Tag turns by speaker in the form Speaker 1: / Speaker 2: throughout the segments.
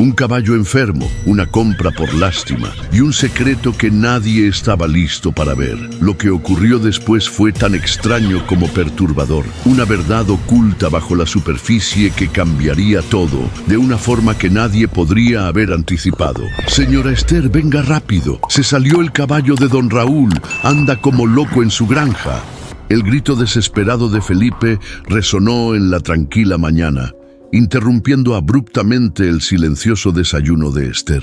Speaker 1: Un caballo enfermo, una compra por lástima y un secreto que nadie estaba listo para ver. Lo que ocurrió después fue tan extraño como perturbador. Una verdad oculta bajo la superficie que cambiaría todo, de una forma que nadie podría haber anticipado. Señora Esther, venga rápido. Se salió el caballo de don Raúl. Anda como loco en su granja. El grito desesperado de Felipe resonó en la tranquila mañana, interrumpiendo abruptamente el silencioso desayuno de Esther.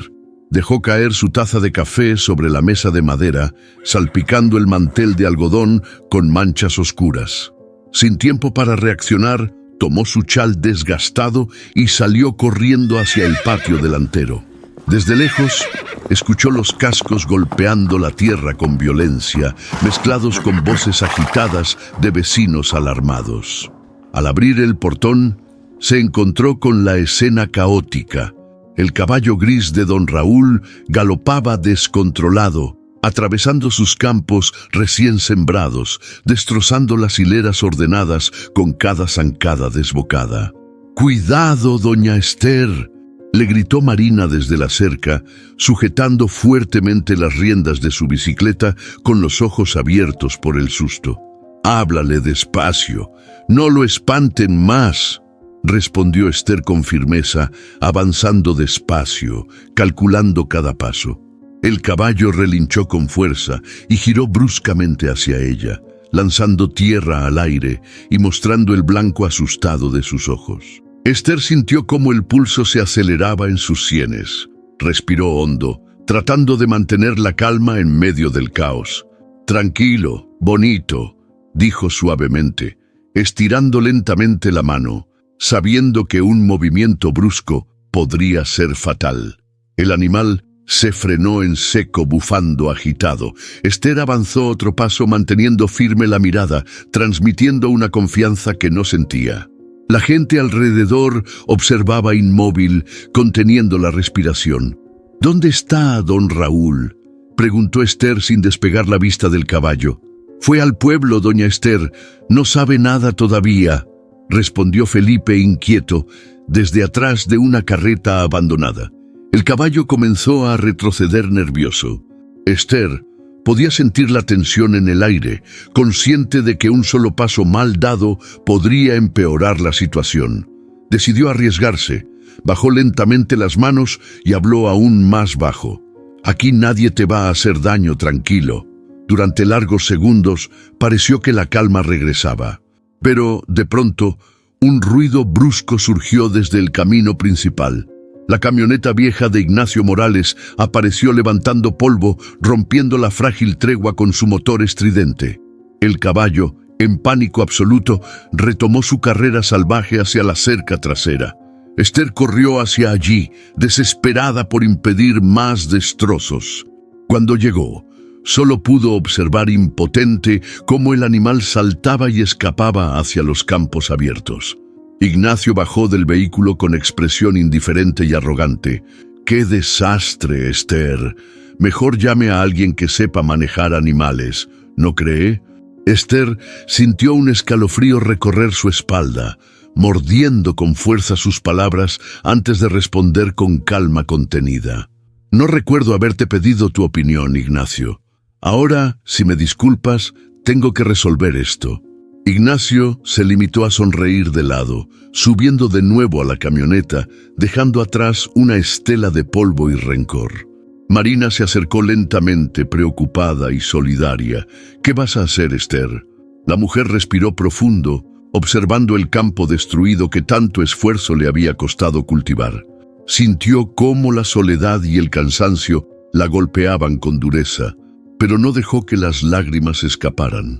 Speaker 1: Dejó caer su taza de café sobre la mesa de madera, salpicando el mantel de algodón con manchas oscuras. Sin tiempo para reaccionar, tomó su chal desgastado y salió corriendo hacia el patio delantero. Desde lejos, escuchó los cascos golpeando la tierra con violencia, mezclados con voces agitadas de vecinos alarmados. Al abrir el portón, se encontró con la escena caótica. El caballo gris de don Raúl galopaba descontrolado, atravesando sus campos recién sembrados, destrozando las hileras ordenadas con cada zancada desbocada. «¡Cuidado, doña Esther!», le gritó Marina desde la cerca, sujetando fuertemente las riendas de su bicicleta con los ojos abiertos por el susto. «Háblale despacio, no lo espanten más», respondió Esther con firmeza, avanzando despacio, calculando cada paso. El caballo relinchó con fuerza y giró bruscamente hacia ella, lanzando tierra al aire y mostrando el blanco asustado de sus ojos. Esther sintió cómo el pulso se aceleraba en sus sienes. Respiró hondo, tratando de mantener la calma en medio del caos. «Tranquilo, bonito», dijo suavemente, estirando lentamente la mano, sabiendo que un movimiento brusco podría ser fatal. El animal se frenó en seco, bufando agitado. Esther avanzó otro paso, manteniendo firme la mirada, transmitiendo una confianza que no sentía. La gente alrededor observaba inmóvil, conteniendo la respiración. «¿Dónde está don Raúl?», preguntó Esther sin despegar la vista del caballo. «Fue al pueblo, doña Esther. No sabe nada todavía», respondió Felipe inquieto, desde atrás de una carreta abandonada. El caballo comenzó a retroceder nervioso. Esther podía sentir la tensión en el aire, consciente de que un solo paso mal dado podría empeorar la situación. Decidió arriesgarse, bajó lentamente las manos y habló aún más bajo. «Aquí nadie te va a hacer daño, tranquilo». Durante largos segundos pareció que la calma regresaba. Pero, de pronto, un ruido brusco surgió desde el camino principal. La camioneta vieja de Ignacio Morales apareció levantando polvo, rompiendo la frágil tregua con su motor estridente. El caballo, en pánico absoluto, retomó su carrera salvaje hacia la cerca trasera. Esther corrió hacia allí, desesperada por impedir más destrozos. Cuando llegó, solo pudo observar impotente cómo el animal saltaba y escapaba hacia los campos abiertos. Ignacio bajó del vehículo con expresión indiferente y arrogante. «¡Qué desastre, Esther! Mejor llame a alguien que sepa manejar animales, ¿no cree?». Esther sintió un escalofrío recorrer su espalda, mordiendo con fuerza sus palabras antes de responder con calma contenida. «No recuerdo haberte pedido tu opinión, Ignacio. Ahora, si me disculpas, tengo que resolver esto». Ignacio se limitó a sonreír de lado, subiendo de nuevo a la camioneta, dejando atrás una estela de polvo y rencor. Marina se acercó lentamente, preocupada y solidaria. «¿Qué vas a hacer, Esther?». La mujer respiró profundo, observando el campo destruido que tanto esfuerzo le había costado cultivar. Sintió cómo la soledad y el cansancio la golpeaban con dureza, pero no dejó que las lágrimas escaparan.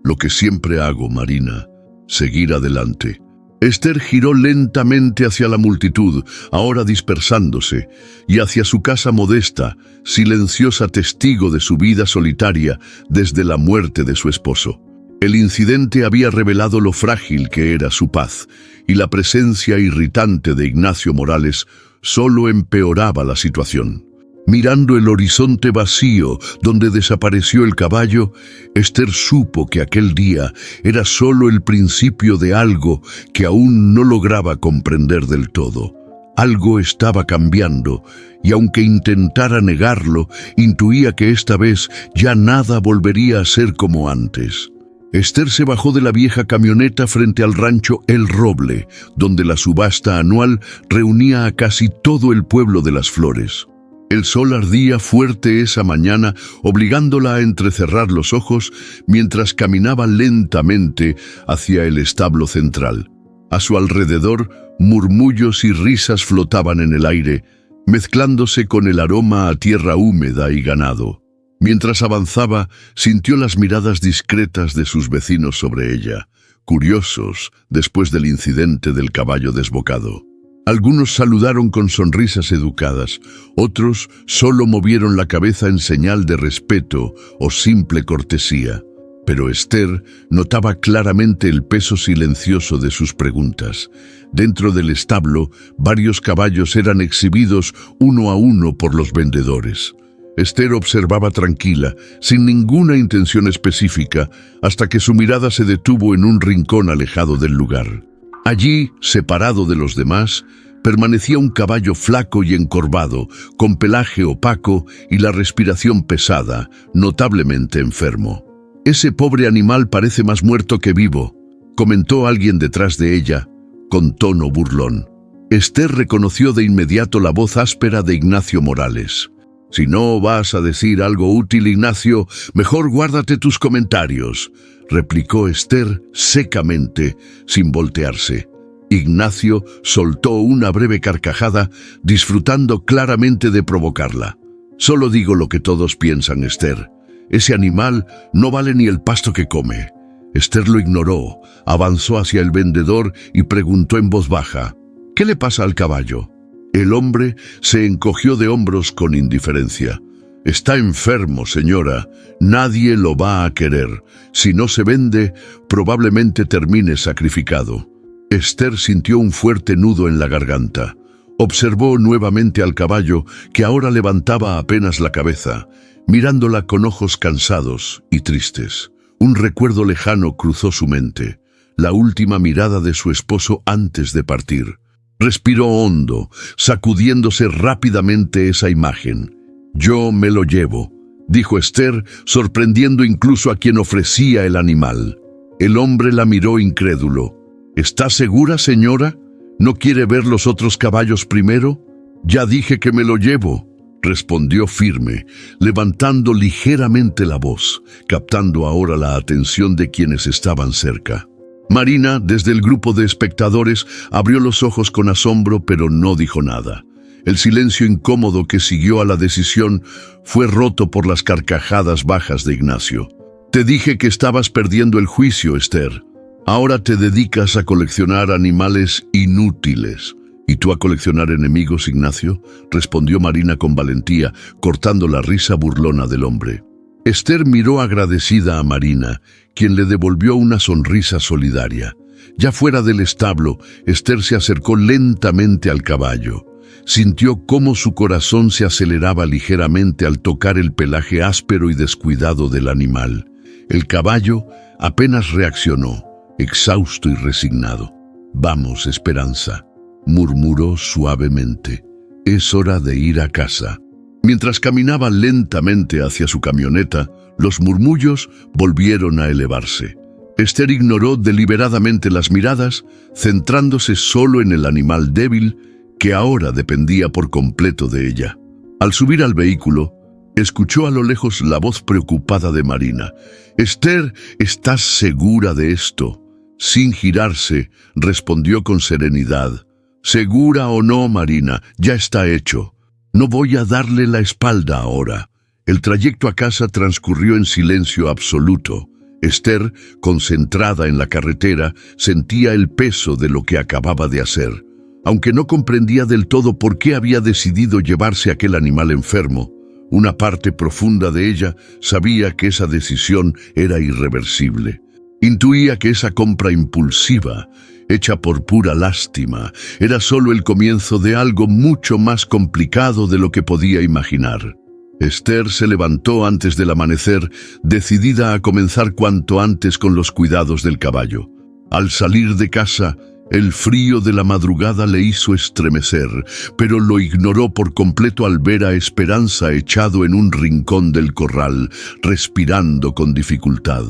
Speaker 1: «Lo que siempre hago, Marina, seguir adelante». Esther giró lentamente hacia la multitud, ahora dispersándose, y hacia su casa modesta, silenciosa testigo de su vida solitaria desde la muerte de su esposo. El incidente había revelado lo frágil que era su paz, y la presencia irritante de Ignacio Morales solo empeoraba la situación. Mirando el horizonte vacío donde desapareció el caballo, Esther supo que aquel día era solo el principio de algo que aún no lograba comprender del todo. Algo estaba cambiando, y aunque intentara negarlo, intuía que esta vez ya nada volvería a ser como antes. Esther se bajó de la vieja camioneta frente al rancho El Roble, donde la subasta anual reunía a casi todo el pueblo de Las Flores. El sol ardía fuerte esa mañana, obligándola a entrecerrar los ojos mientras caminaba lentamente hacia el establo central. A su alrededor, murmullos y risas flotaban en el aire, mezclándose con el aroma a tierra húmeda y ganado. Mientras avanzaba, sintió las miradas discretas de sus vecinos sobre ella, curiosos después del incidente del caballo desbocado. Algunos saludaron con sonrisas educadas, otros solo movieron la cabeza en señal de respeto o simple cortesía. Pero Esther notaba claramente el peso silencioso de sus preguntas. Dentro del establo, varios caballos eran exhibidos uno a uno por los vendedores. Esther observaba tranquila, sin ninguna intención específica, hasta que su mirada se detuvo en un rincón alejado del lugar. Allí, separado de los demás, permanecía un caballo flaco y encorvado, con pelaje opaco y la respiración pesada, notablemente enfermo. «Ese pobre animal parece más muerto que vivo», comentó alguien detrás de ella, con tono burlón. Esther reconoció de inmediato la voz áspera de Ignacio Morales. «Si no vas a decir algo útil, Ignacio, mejor guárdate tus comentarios», replicó Esther secamente, sin voltearse. Ignacio soltó una breve carcajada, disfrutando claramente de provocarla. «Solo digo lo que todos piensan, Esther. Ese animal no vale ni el pasto que come». Esther lo ignoró, avanzó hacia el vendedor y preguntó en voz baja: «¿Qué le pasa al caballo?». El hombre se encogió de hombros con indiferencia. «Está enfermo, señora. Nadie lo va a querer. Si no se vende, probablemente termine sacrificado». Esther sintió un fuerte nudo en la garganta. Observó nuevamente al caballo, que ahora levantaba apenas la cabeza, mirándola con ojos cansados y tristes. Un recuerdo lejano cruzó su mente, la última mirada de su esposo antes de partir. Respiró hondo, sacudiéndose rápidamente esa imagen. «Yo me lo llevo», dijo Esther, sorprendiendo incluso a quien ofrecía el animal. El hombre la miró incrédulo. «¿Está segura, señora? ¿No quiere ver los otros caballos primero?». «Ya dije que me lo llevo», respondió firme, levantando ligeramente la voz, captando ahora la atención de quienes estaban cerca. Marina, desde el grupo de espectadores, abrió los ojos con asombro, pero no dijo nada. El silencio incómodo que siguió a la decisión fue roto por las carcajadas bajas de Ignacio. «Te dije que estabas perdiendo el juicio, Esther. Ahora te dedicas a coleccionar animales inútiles». «¿Y tú a coleccionar enemigos, Ignacio?», respondió Marina con valentía, cortando la risa burlona del hombre. Esther miró agradecida a Marina, quien le devolvió una sonrisa solidaria. Ya fuera del establo, Esther se acercó lentamente al caballo. Sintió cómo su corazón se aceleraba ligeramente al tocar el pelaje áspero y descuidado del animal. El caballo apenas reaccionó, exhausto y resignado. «Vamos, Esperanza», murmuró suavemente. «Es hora de ir a casa». Mientras caminaba lentamente hacia su camioneta, los murmullos volvieron a elevarse. Esther ignoró deliberadamente las miradas, centrándose solo en el animal débil que ahora dependía por completo de ella. Al subir al vehículo, escuchó a lo lejos la voz preocupada de Marina. «Esther, ¿estás segura de esto?». Sin girarse, respondió con serenidad: «Segura o no, Marina, ya está hecho. No voy a darle la espalda ahora». El trayecto a casa transcurrió en silencio absoluto. Esther, concentrada en la carretera, sentía el peso de lo que acababa de hacer. Aunque no comprendía del todo por qué había decidido llevarse aquel animal enfermo, una parte profunda de ella sabía que esa decisión era irreversible. Intuía que esa compra impulsiva, hecha por pura lástima, era solo el comienzo de algo mucho más complicado de lo que podía imaginar. Esther se levantó antes del amanecer, decidida a comenzar cuanto antes con los cuidados del caballo. Al salir de casa, El frío de la madrugada le hizo estremecer, pero lo ignoró por completo al ver a Esperanza echado en un rincón del corral, respirando con dificultad.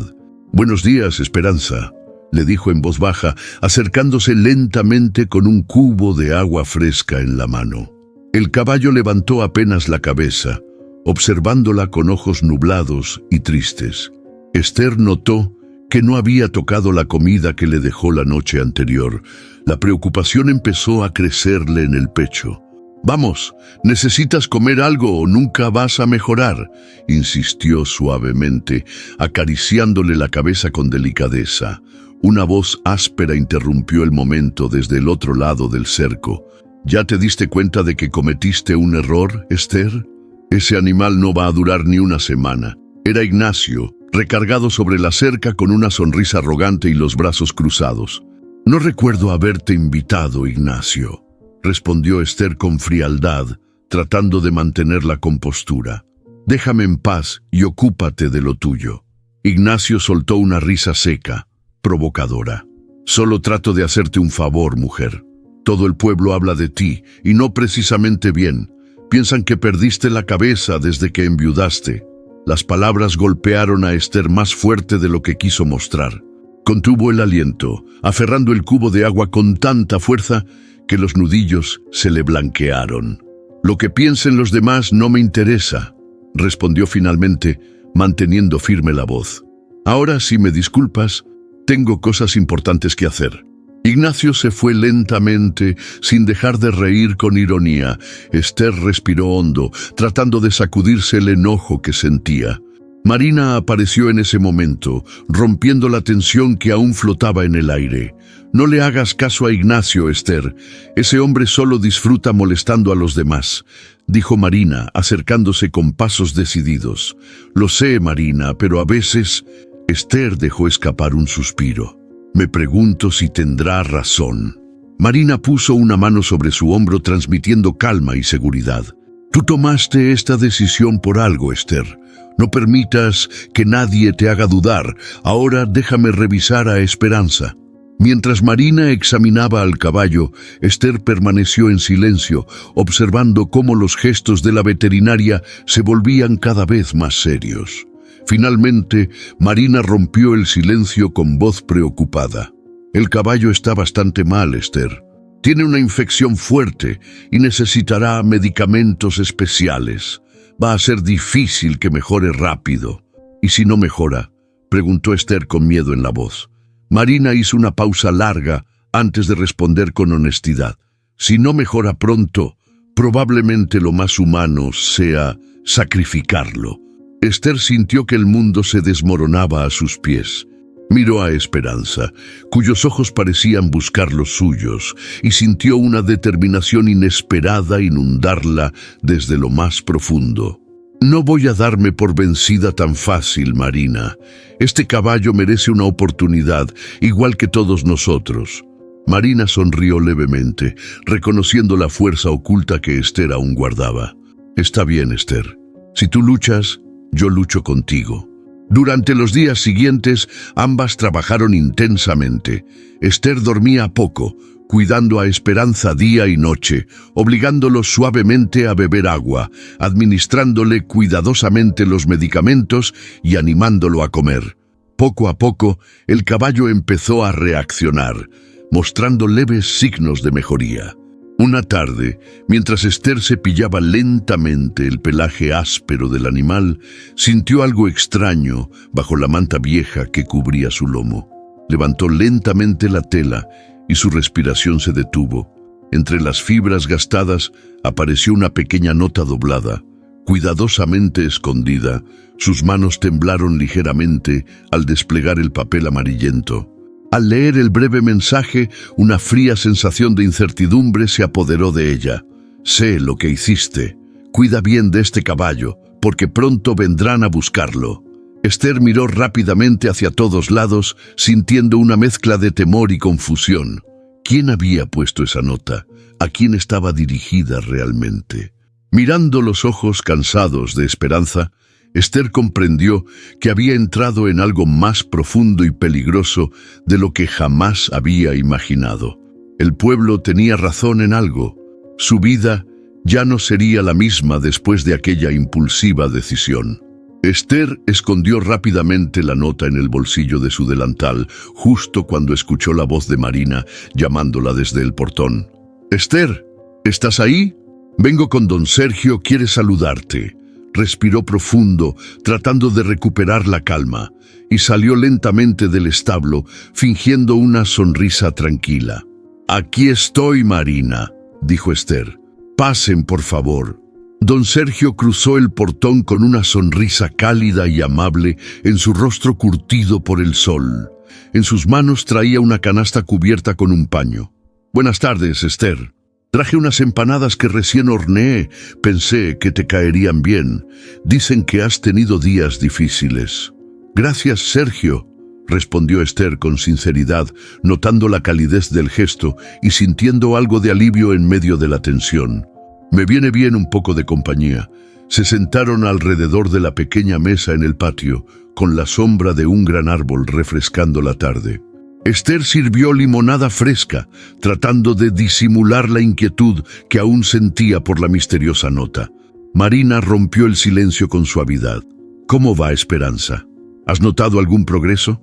Speaker 1: «Buenos días, Esperanza», le dijo en voz baja, acercándose lentamente con un cubo de agua fresca en la mano. El caballo levantó apenas la cabeza, observándola con ojos nublados y tristes. Esther notó que no había tocado la comida que le dejó la noche anterior. La preocupación empezó a crecerle en el pecho. «Vamos, necesitas comer algo o nunca vas a mejorar», insistió suavemente, acariciándole la cabeza con delicadeza. Una voz áspera interrumpió el momento desde el otro lado del cerco. «¿Ya te diste cuenta de que cometiste un error, Esther? Ese animal no va a durar ni una semana». Era Ignacio, recargado sobre la cerca con una sonrisa arrogante y los brazos cruzados. «No recuerdo haberte invitado, Ignacio», respondió Esther con frialdad, tratando de mantener la compostura. «Déjame en paz y ocúpate de lo tuyo». Ignacio soltó una risa seca, provocadora. «Solo trato de hacerte un favor, mujer. Todo el pueblo habla de ti, y no precisamente bien. Piensan que perdiste la cabeza desde que enviudaste». Las palabras golpearon a Esther más fuerte de lo que quiso mostrar. Contuvo el aliento, aferrando el cubo de agua con tanta fuerza que los nudillos se le blanquearon. «Lo que piensen los demás no me interesa», respondió finalmente, manteniendo firme la voz. «Ahora, si me disculpas, tengo cosas importantes que hacer». Ignacio se fue lentamente, sin dejar de reír con ironía. Esther respiró hondo, tratando de sacudirse el enojo que sentía. Marina apareció en ese momento, rompiendo la tensión que aún flotaba en el aire. «No le hagas caso a Ignacio, Esther. Ese hombre solo disfruta molestando a los demás», dijo Marina, acercándose con pasos decididos. «Lo sé, Marina, pero a veces...» Esther dejó escapar un suspiro. «Me pregunto si tendrá razón». Marina puso una mano sobre su hombro, transmitiendo calma y seguridad. «Tú tomaste esta decisión por algo, Esther. No permitas que nadie te haga dudar. Ahora déjame revisar a Esperanza». Mientras Marina examinaba al caballo, Esther permaneció en silencio, observando cómo los gestos de la veterinaria se volvían cada vez más serios. Finalmente, Marina rompió el silencio con voz preocupada. «El caballo está bastante mal, Esther. Tiene una infección fuerte y necesitará medicamentos especiales. Va a ser difícil que mejore rápido». «¿Y si no mejora?», preguntó Esther con miedo en la voz. Marina hizo una pausa larga antes de responder con honestidad. «Si no mejora pronto, probablemente lo más humano sea sacrificarlo». Esther sintió que el mundo se desmoronaba a sus pies. Miró a Esperanza, cuyos ojos parecían buscar los suyos, y sintió una determinación inesperada inundarla desde lo más profundo. «No voy a darme por vencida tan fácil, Marina. Este caballo merece una oportunidad, igual que todos nosotros». Marina sonrió levemente, reconociendo la fuerza oculta que Esther aún guardaba. «Está bien, Esther. Si tú luchas, yo lucho contigo». Durante los días siguientes, ambas trabajaron intensamente. Esther dormía poco, cuidando a Esperanza día y noche, obligándolo suavemente a beber agua, administrándole cuidadosamente los medicamentos y animándolo a comer. Poco a poco, el caballo empezó a reaccionar, mostrando leves signos de mejoría. Una tarde, mientras Esther cepillaba lentamente el pelaje áspero del animal, sintió algo extraño bajo la manta vieja que cubría su lomo. Levantó lentamente la tela y su respiración se detuvo. Entre las fibras gastadas apareció una pequeña nota doblada. Cuidadosamente escondida, sus manos temblaron ligeramente al desplegar el papel amarillento. Al leer el breve mensaje, una fría sensación de incertidumbre se apoderó de ella. «Sé lo que hiciste. Cuida bien de este caballo, porque pronto vendrán a buscarlo». Esther miró rápidamente hacia todos lados, sintiendo una mezcla de temor y confusión. ¿Quién había puesto esa nota? ¿A quién estaba dirigida realmente? Mirando los ojos cansados de Esperanza, Esther comprendió que había entrado en algo más profundo y peligroso de lo que jamás había imaginado. El pueblo tenía razón en algo. Su vida ya no sería la misma después de aquella impulsiva decisión. Esther escondió rápidamente la nota en el bolsillo de su delantal, justo cuando escuchó la voz de Marina llamándola desde el portón. «Esther, ¿estás ahí? Vengo con don Sergio, quiere saludarte». Respiró profundo, tratando de recuperar la calma, y salió lentamente del establo, fingiendo una sonrisa tranquila. «Aquí estoy, Marina», dijo Esther. «Pasen, por favor». Don Sergio cruzó el portón con una sonrisa cálida y amable en su rostro curtido por el sol. En sus manos traía una canasta cubierta con un paño. «Buenas tardes, Esther. Traje unas empanadas que recién horneé. Pensé que te caerían bien. Dicen que has tenido días difíciles». «Gracias, Sergio», respondió Esther con sinceridad, notando la calidez del gesto y sintiendo algo de alivio en medio de la tensión. «Me viene bien un poco de compañía». Se sentaron alrededor de la pequeña mesa en el patio, con la sombra de un gran árbol refrescando la tarde. Esther sirvió limonada fresca, tratando de disimular la inquietud que aún sentía por la misteriosa nota. Marina rompió el silencio con suavidad. «¿Cómo va, Esperanza? ¿Has notado algún progreso?»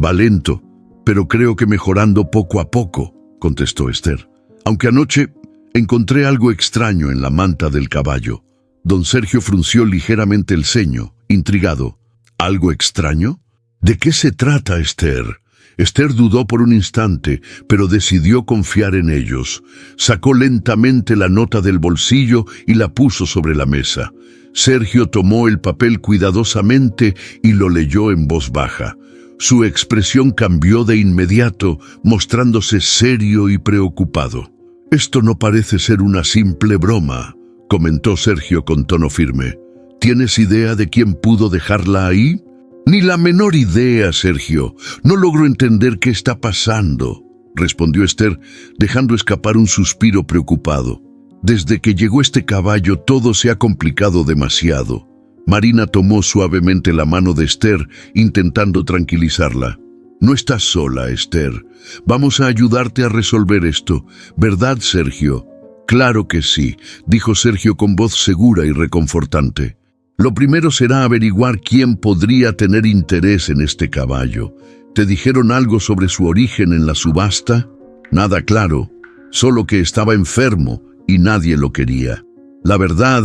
Speaker 1: «Va lento, pero creo que mejorando poco a poco», contestó Esther. «Aunque anoche encontré algo extraño en la manta del caballo». Don Sergio frunció ligeramente el ceño, intrigado. «¿Algo extraño? ¿De qué se trata, Esther?» Esther dudó por un instante, pero decidió confiar en ellos. Sacó lentamente la nota del bolsillo y la puso sobre la mesa. Sergio tomó el papel cuidadosamente y lo leyó en voz baja. Su expresión cambió de inmediato, mostrándose serio y preocupado. «Esto no parece ser una simple broma», comentó Sergio con tono firme. «¿Tienes idea de quién pudo dejarla ahí?» «Ni la menor idea, Sergio. No logro entender qué está pasando», respondió Esther, dejando escapar un suspiro preocupado. «Desde que llegó este caballo todo se ha complicado demasiado». Marina tomó suavemente la mano de Esther, intentando tranquilizarla. «No estás sola, Esther. Vamos a ayudarte a resolver esto. ¿Verdad, Sergio?» «Claro que sí», dijo Sergio con voz segura y reconfortante. «Lo primero será averiguar quién podría tener interés en este caballo. ¿Te dijeron algo sobre su origen en la subasta?» «Nada claro, solo que estaba enfermo y nadie lo quería. La verdad,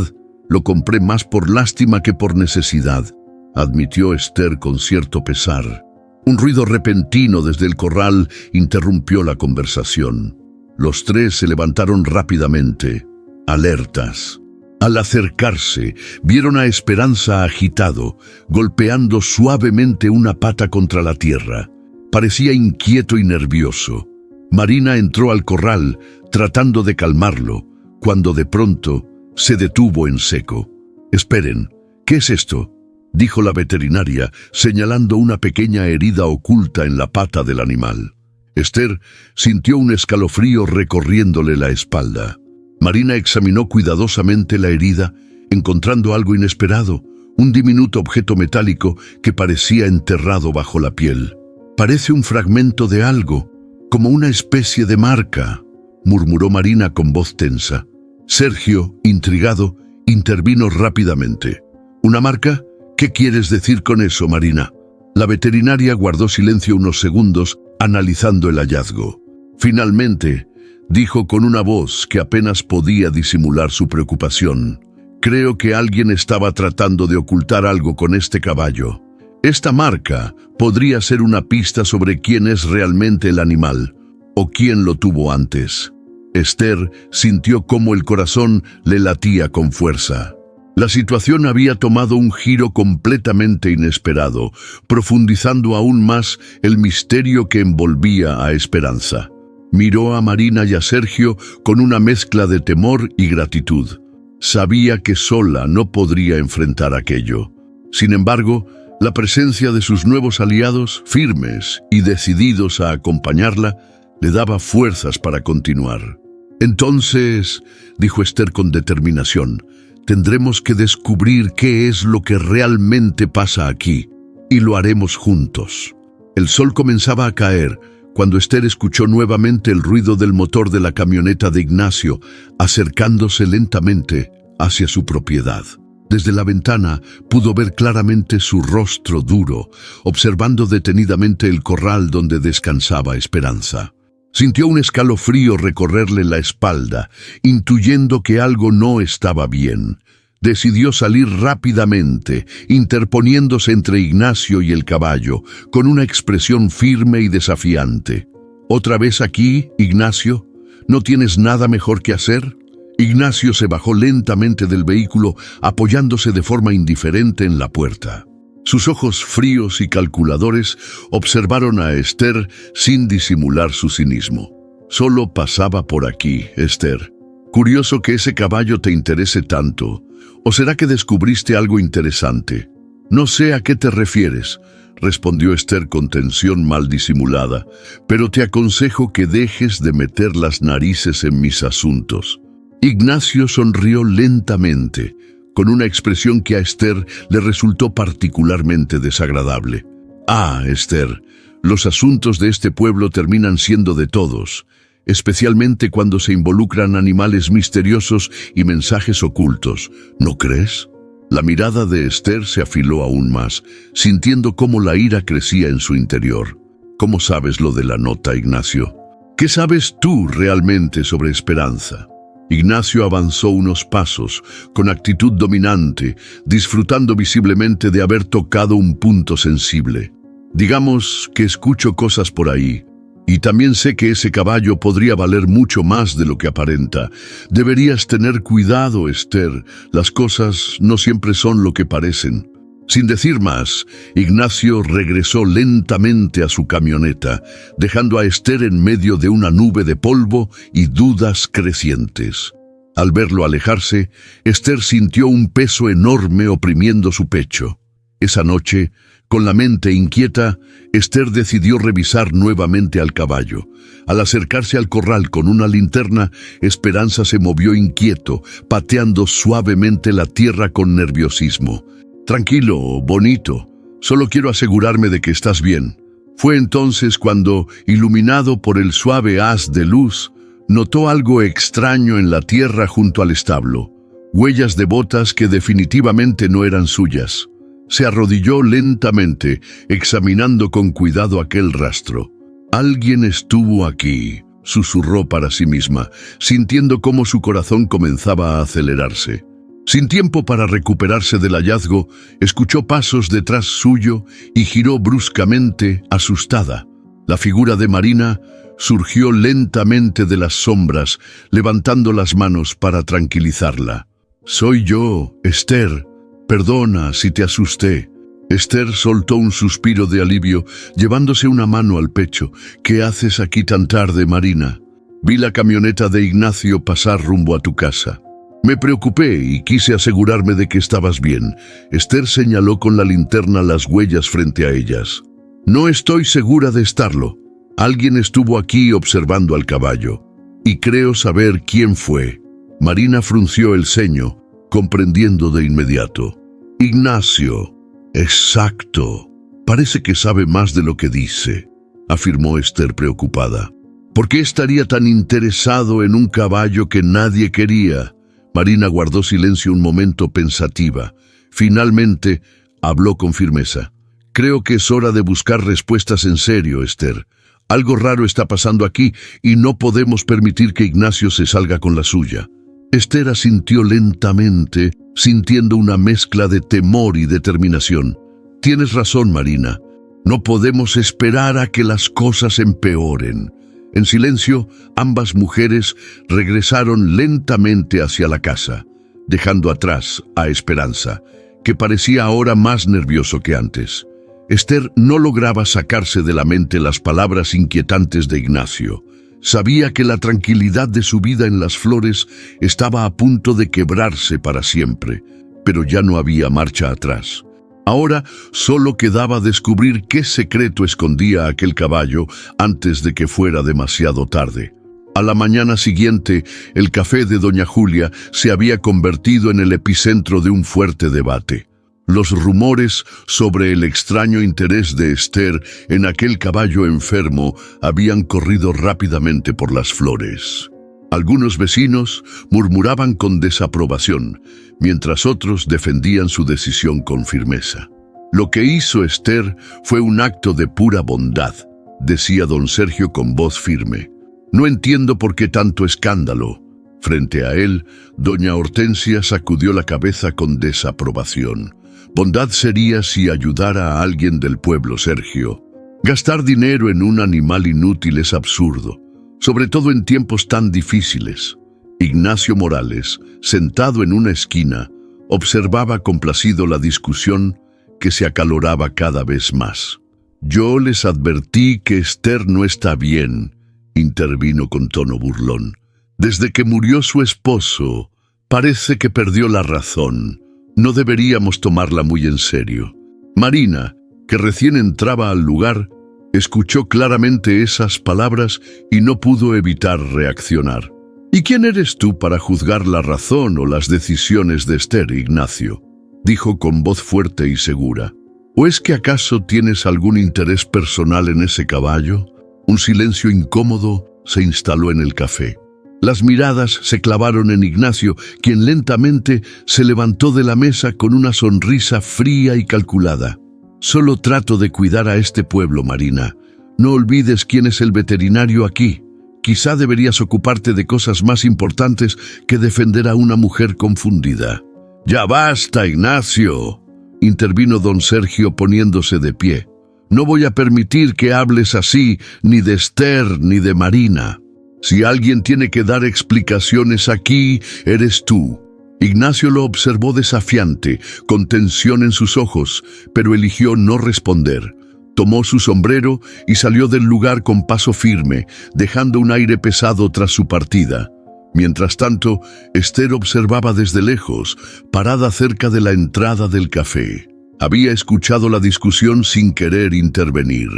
Speaker 1: lo compré más por lástima que por necesidad», admitió Esther con cierto pesar. Un ruido repentino desde el corral interrumpió la conversación. Los tres se levantaron rápidamente, alertas. Al acercarse, vieron a Esperanza agitado, golpeando suavemente una pata contra la tierra. Parecía inquieto y nervioso. Marina entró al corral, tratando de calmarlo, cuando de pronto se detuvo en seco. «Esperen, ¿qué es esto?», dijo la veterinaria, señalando una pequeña herida oculta en la pata del animal. Esther sintió un escalofrío recorriéndole la espalda. Marina examinó cuidadosamente la herida, encontrando algo inesperado, un diminuto objeto metálico que parecía enterrado bajo la piel. «Parece un fragmento de algo, como una especie de marca», murmuró Marina con voz tensa. Sergio, intrigado, intervino rápidamente. «¿Una marca? ¿Qué quieres decir con eso, Marina?». La veterinaria guardó silencio unos segundos, analizando el hallazgo. Finalmente, dijo con una voz que apenas podía disimular su preocupación: «Creo que alguien estaba tratando de ocultar algo con este caballo. Esta marca podría ser una pista sobre quién es realmente el animal, o quién lo tuvo antes». Esther sintió cómo el corazón le latía con fuerza. La situación había tomado un giro completamente inesperado, profundizando aún más el misterio que envolvía a Esperanza. Miró a Marina y a Sergio con una mezcla de temor y gratitud. Sabía que sola no podría enfrentar aquello. Sin embargo, la presencia de sus nuevos aliados, firmes y decididos a acompañarla, le daba fuerzas para continuar. «Entonces», dijo Esther con determinación, «tendremos que descubrir qué es lo que realmente pasa aquí, y lo haremos juntos». El sol comenzaba a caer cuando Esther escuchó nuevamente el ruido del motor de la camioneta de Ignacio, acercándose lentamente hacia su propiedad. Desde la ventana pudo ver claramente su rostro duro, observando detenidamente el corral donde descansaba Esperanza. Sintió un escalofrío recorrerle la espalda, intuyendo que algo no estaba bien. Decidió salir rápidamente, interponiéndose entre Ignacio y el caballo, con una expresión firme y desafiante. ¿Otra vez aquí, Ignacio? ¿No tienes nada mejor que hacer? Ignacio se bajó lentamente del vehículo, apoyándose de forma indiferente en la puerta. Sus ojos fríos y calculadores observaron a Esther sin disimular su cinismo. Solo pasaba por aquí, Esther. Curioso que ese caballo te interese tanto. ¿O será que descubriste algo interesante? No sé a qué te refieres, respondió Esther con tensión mal disimulada, pero te aconsejo que dejes de meter las narices en mis asuntos. Ignacio sonrió lentamente, con una expresión que a Esther le resultó particularmente desagradable. Ah, Esther, los asuntos de este pueblo terminan siendo de todos, especialmente cuando se involucran animales misteriosos y mensajes ocultos, ¿no crees? La mirada de Esther se afiló aún más, sintiendo cómo la ira crecía en su interior. ¿Cómo sabes lo de la nota, Ignacio? ¿Qué sabes tú realmente sobre Esperanza? Ignacio avanzó unos pasos, con actitud dominante, disfrutando visiblemente de haber tocado un punto sensible. Digamos que escucho cosas por ahí, y también sé que ese caballo podría valer mucho más de lo que aparenta. Deberías tener cuidado, Esther. Las cosas no siempre son lo que parecen. Sin decir más, Ignacio regresó lentamente a su camioneta, dejando a Esther en medio de una nube de polvo y dudas crecientes. Al verlo alejarse, Esther sintió un peso enorme oprimiendo su pecho. Esa noche, con la mente inquieta, Esther decidió revisar nuevamente al caballo. Al acercarse al corral con una linterna, Esperanza se movió inquieto, pateando suavemente la tierra con nerviosismo. Tranquilo, bonito, solo quiero asegurarme de que estás bien. Fue entonces cuando, iluminado por el suave haz de luz, notó algo extraño en la tierra junto al establo, huellas de botas que definitivamente no eran suyas. Se arrodilló lentamente, examinando con cuidado aquel rastro. «Alguien estuvo aquí», susurró para sí misma, sintiendo cómo su corazón comenzaba a acelerarse. Sin tiempo para recuperarse del hallazgo, escuchó pasos detrás suyo y giró bruscamente, asustada. La figura de Marina surgió lentamente de las sombras, levantando las manos para tranquilizarla. «Soy yo, Esther. Perdona si te asusté». Esther soltó un suspiro de alivio, llevándose una mano al pecho. «¿Qué haces aquí tan tarde, Marina? Vi la camioneta de Ignacio pasar rumbo a tu casa. Me preocupé y quise asegurarme de que estabas bien». Esther señaló con la linterna las huellas frente a ellas. «No estoy segura de estarlo. Alguien estuvo aquí observando al caballo. Y creo saber quién fue». Marina frunció el ceño, comprendiendo de inmediato. «Ignacio». «Exacto. Parece que sabe más de lo que dice», afirmó Esther preocupada. «¿Por qué estaría tan interesado en un caballo que nadie quería?» Marina guardó silencio un momento pensativa. Finalmente, habló con firmeza. «Creo que es hora de buscar respuestas en serio, Esther. Algo raro está pasando aquí y no podemos permitir que Ignacio se salga con la suya». Esther asintió lentamente, sintiendo una mezcla de temor y determinación. «Tienes razón, Marina. No podemos esperar a que las cosas empeoren». En silencio, ambas mujeres regresaron lentamente hacia la casa, dejando atrás a Esperanza, que parecía ahora más nervioso que antes. Esther no lograba sacarse de la mente las palabras inquietantes de Ignacio. Sabía que la tranquilidad de su vida en las flores estaba a punto de quebrarse para siempre, pero ya no había marcha atrás. Ahora solo quedaba descubrir qué secreto escondía aquel caballo antes de que fuera demasiado tarde. A la mañana siguiente, el café de doña Julia se había convertido en el epicentro de un fuerte debate. Los rumores sobre el extraño interés de Esther en aquel caballo enfermo habían corrido rápidamente por las flores. Algunos vecinos murmuraban con desaprobación, mientras otros defendían su decisión con firmeza. Lo que hizo Esther fue un acto de pura bondad, decía don Sergio con voz firme. No entiendo por qué tanto escándalo. Frente a él, doña Hortensia sacudió la cabeza con desaprobación. Bondad sería si ayudara a alguien del pueblo, Sergio. Gastar dinero en un animal inútil es absurdo, sobre todo en tiempos tan difíciles. Ignacio Morales, sentado en una esquina, observaba complacido la discusión que se acaloraba cada vez más. Yo les advertí que Esther no está bien, intervino con tono burlón. Desde que murió su esposo, parece que perdió la razón. No deberíamos tomarla muy en serio. Marina, que recién entraba al lugar, escuchó claramente esas palabras y no pudo evitar reaccionar. ¿Y quién eres tú para juzgar la razón o las decisiones de Esther, Ignacio?, dijo con voz fuerte y segura. ¿O es que acaso tienes algún interés personal en ese caballo? Un silencio incómodo se instaló en el café. Las miradas se clavaron en Ignacio, quien lentamente se levantó de la mesa con una sonrisa fría y calculada. Solo trato de cuidar a este pueblo, Marina. No olvides quién es el veterinario aquí. Quizá deberías ocuparte de cosas más importantes que defender a una mujer confundida. «Ya basta, Ignacio», intervino don Sergio poniéndose de pie. «No voy a permitir que hables así ni de Esther ni de Marina. Si alguien tiene que dar explicaciones aquí, eres tú». Ignacio lo observó desafiante, con tensión en sus ojos, pero eligió no responder. Tomó su sombrero y salió del lugar con paso firme, dejando un aire pesado tras su partida. Mientras tanto, Esther observaba desde lejos, parada cerca de la entrada del café. Había escuchado la discusión sin querer intervenir.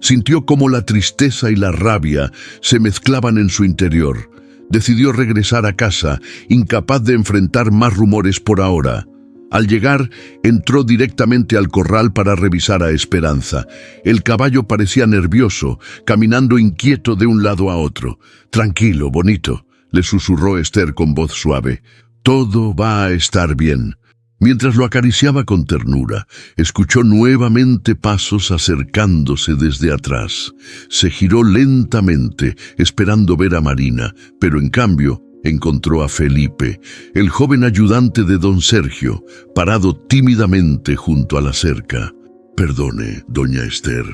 Speaker 1: Sintió cómo la tristeza y la rabia se mezclaban en su interior. Decidió regresar a casa, incapaz de enfrentar más rumores por ahora. Al llegar, entró directamente al corral para revisar a Esperanza. El caballo parecía nervioso, caminando inquieto de un lado a otro. «Tranquilo, bonito», le susurró Esther con voz suave. «Todo va a estar bien». Mientras lo acariciaba con ternura, escuchó nuevamente pasos acercándose desde atrás. Se giró lentamente, esperando ver a Marina, pero en cambio encontró a Felipe, el joven ayudante de don Sergio, parado tímidamente junto a la cerca. «Perdone, doña Esther,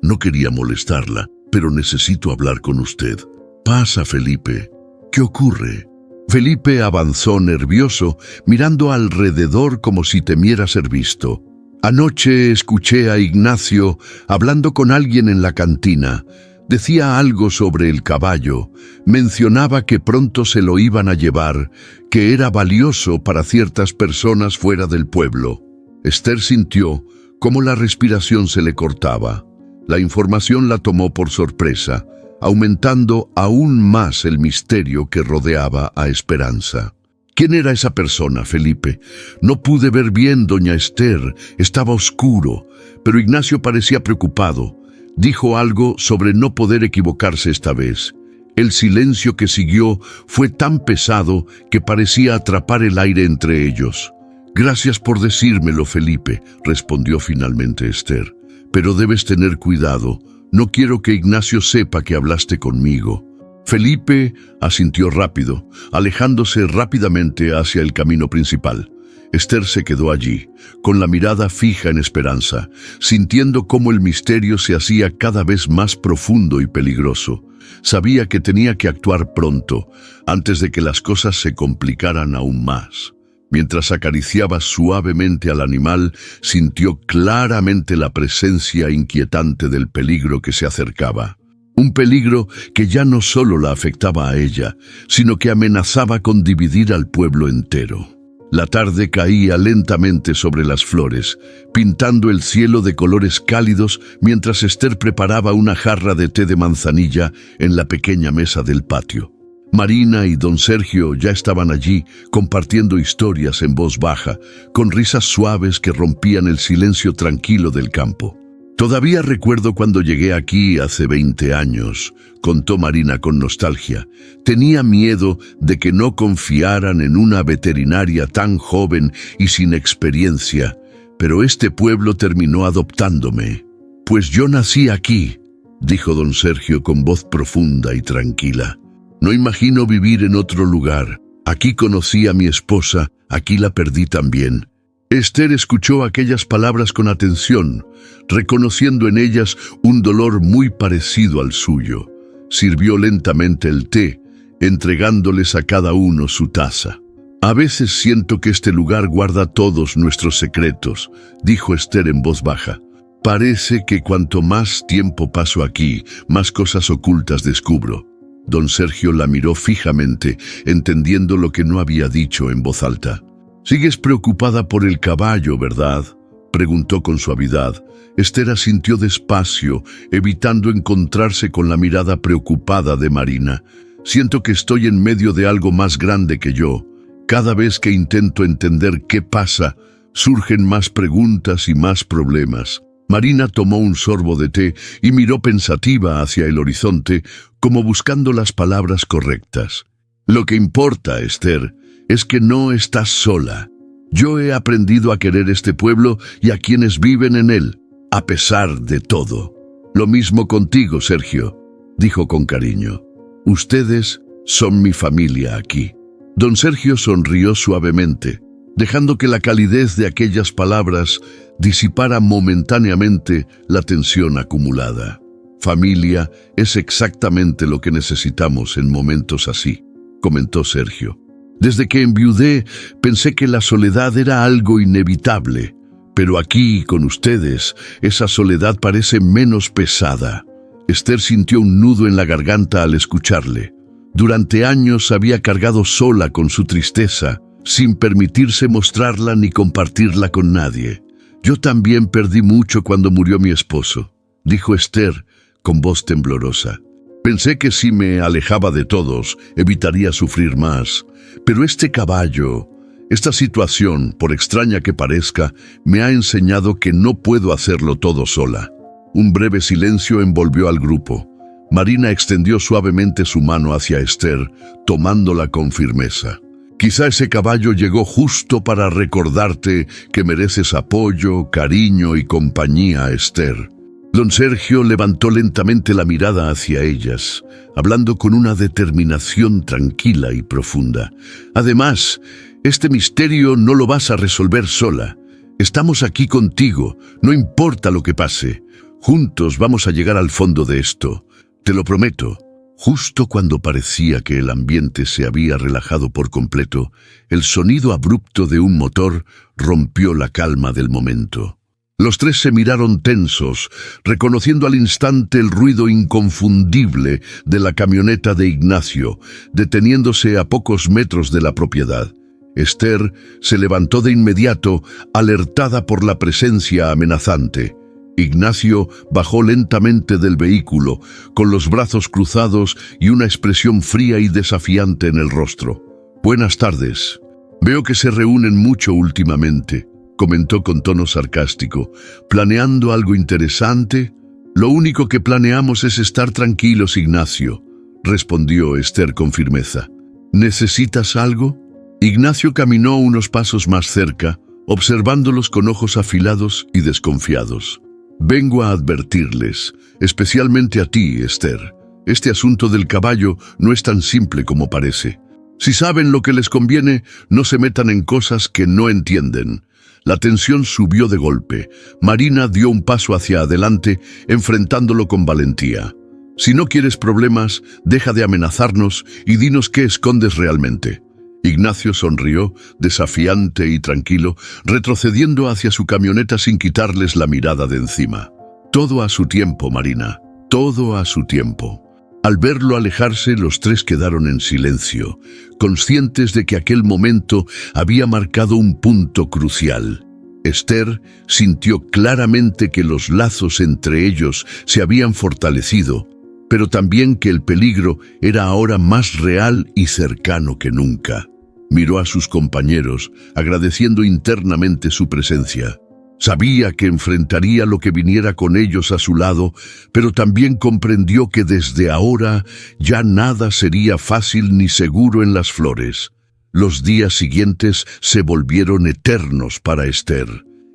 Speaker 1: no quería molestarla, pero necesito hablar con usted». «Pasa, Felipe. ¿Qué ocurre?» Felipe avanzó nervioso, mirando alrededor como si temiera ser visto. «Anoche escuché a Ignacio hablando con alguien en la cantina. Decía algo sobre el caballo. Mencionaba que pronto se lo iban a llevar, que era valioso para ciertas personas fuera del pueblo». Esther sintió cómo la respiración se le cortaba. La información la tomó por sorpresa, aumentando aún más el misterio que rodeaba a Esperanza. ¿Quién era esa persona, Felipe? No pude ver bien, doña Esther. Estaba oscuro, pero Ignacio parecía preocupado. Dijo algo sobre no poder equivocarse esta vez. El silencio que siguió fue tan pesado que parecía atrapar el aire entre ellos. «Gracias por decírmelo, Felipe», respondió finalmente Esther. «Pero debes tener cuidado. No quiero que Ignacio sepa que hablaste conmigo». Felipe asintió rápido, alejándose rápidamente hacia el camino principal. Esther se quedó allí, con la mirada fija en Esperanza, sintiendo cómo el misterio se hacía cada vez más profundo y peligroso. Sabía que tenía que actuar pronto, antes de que las cosas se complicaran aún más. Mientras acariciaba suavemente al animal, sintió claramente la presencia inquietante del peligro que se acercaba. Un peligro que ya no solo la afectaba a ella, sino que amenazaba con dividir al pueblo entero. La tarde caía lentamente sobre las flores, pintando el cielo de colores cálidos mientras Esther preparaba una jarra de té de manzanilla en la pequeña mesa del patio. Marina y don Sergio ya estaban allí, compartiendo historias en voz baja, con risas suaves que rompían el silencio tranquilo del campo. «Todavía recuerdo cuando llegué aquí hace 20 años», contó Marina con nostalgia. «Tenía miedo de que no confiaran en una veterinaria tan joven y sin experiencia, pero este pueblo terminó adoptándome». «Pues yo nací aquí», dijo don Sergio con voz profunda y tranquila. «No imagino vivir en otro lugar. Aquí conocí a mi esposa, aquí la perdí también». Esther escuchó aquellas palabras con atención, reconociendo en ellas un dolor muy parecido al suyo. Sirvió lentamente el té, entregándoles a cada uno su taza. «A veces siento que este lugar guarda todos nuestros secretos», dijo Esther en voz baja. «Parece que cuanto más tiempo paso aquí, más cosas ocultas descubro». Don Sergio la miró fijamente, entendiendo lo que no había dicho en voz alta. «Sigues preocupada por el caballo, ¿verdad?», preguntó con suavidad. Esther asintió despacio, evitando encontrarse con la mirada preocupada de Marina. «Siento que estoy en medio de algo más grande que yo. Cada vez que intento entender qué pasa, surgen más preguntas y más problemas». Marina tomó un sorbo de té y miró pensativa hacia el horizonte, como buscando las palabras correctas. «Lo que importa, Esther, es que no estás sola. Yo he aprendido a querer este pueblo y a quienes viven en él, a pesar de todo. Lo mismo contigo, Sergio», dijo con cariño. «Ustedes son mi familia aquí». Don Sergio sonrió suavemente, dejando que la calidez de aquellas palabras disipara momentáneamente la tensión acumulada. «Familia es exactamente lo que necesitamos en momentos así», comentó Sergio. «Desde que enviudé, pensé que la soledad era algo inevitable, pero aquí, con ustedes, esa soledad parece menos pesada». Esther sintió un nudo en la garganta al escucharle. Durante años había cargado sola con su tristeza, sin permitirse mostrarla ni compartirla con nadie. «Yo también perdí mucho cuando murió mi esposo», dijo Esther con voz temblorosa. «Pensé que si me alejaba de todos, evitaría sufrir más. Pero este caballo, esta situación, por extraña que parezca, me ha enseñado que no puedo hacerlo todo sola». Un breve silencio envolvió al grupo. Marina extendió suavemente su mano hacia Esther, tomándola con firmeza. «Quizá ese caballo llegó justo para recordarte que mereces apoyo, cariño y compañía, Esther». Don Sergio levantó lentamente la mirada hacia ellas, hablando con una determinación tranquila y profunda. «Además, este misterio no lo vas a resolver sola. Estamos aquí contigo, no importa lo que pase. Juntos vamos a llegar al fondo de esto, te lo prometo». Justo cuando parecía que el ambiente se había relajado por completo, el sonido abrupto de un motor rompió la calma del momento. Los tres se miraron tensos, reconociendo al instante el ruido inconfundible de la camioneta de Ignacio, deteniéndose a pocos metros de la propiedad. Esther se levantó de inmediato, alertada por la presencia amenazante. Ignacio bajó lentamente del vehículo, con los brazos cruzados y una expresión fría y desafiante en el rostro. «Buenas tardes. Veo que se reúnen mucho últimamente», comentó con tono sarcástico. «¿Planeando algo interesante?» «Lo único que planeamos es estar tranquilos, Ignacio», respondió Esther con firmeza. «¿Necesitas algo?» Ignacio caminó unos pasos más cerca, observándolos con ojos afilados y desconfiados. «Vengo a advertirles, especialmente a ti, Esther. Este asunto del caballo no es tan simple como parece. Si saben lo que les conviene, no se metan en cosas que no entienden». La tensión subió de golpe. Marina dio un paso hacia adelante, enfrentándolo con valentía. «Si no quieres problemas, deja de amenazarnos y dinos qué escondes realmente». Ignacio sonrió, desafiante y tranquilo, retrocediendo hacia su camioneta sin quitarles la mirada de encima. «Todo a su tiempo, Marina, todo a su tiempo». Al verlo alejarse, los tres quedaron en silencio, conscientes de que aquel momento había marcado un punto crucial. Esther sintió claramente que los lazos entre ellos se habían fortalecido, pero también que el peligro era ahora más real y cercano que nunca. Miró a sus compañeros, agradeciendo internamente su presencia. Sabía que enfrentaría lo que viniera con ellos a su lado, pero también comprendió que desde ahora ya nada sería fácil ni seguro en las flores. Los días siguientes se volvieron eternos para Esther.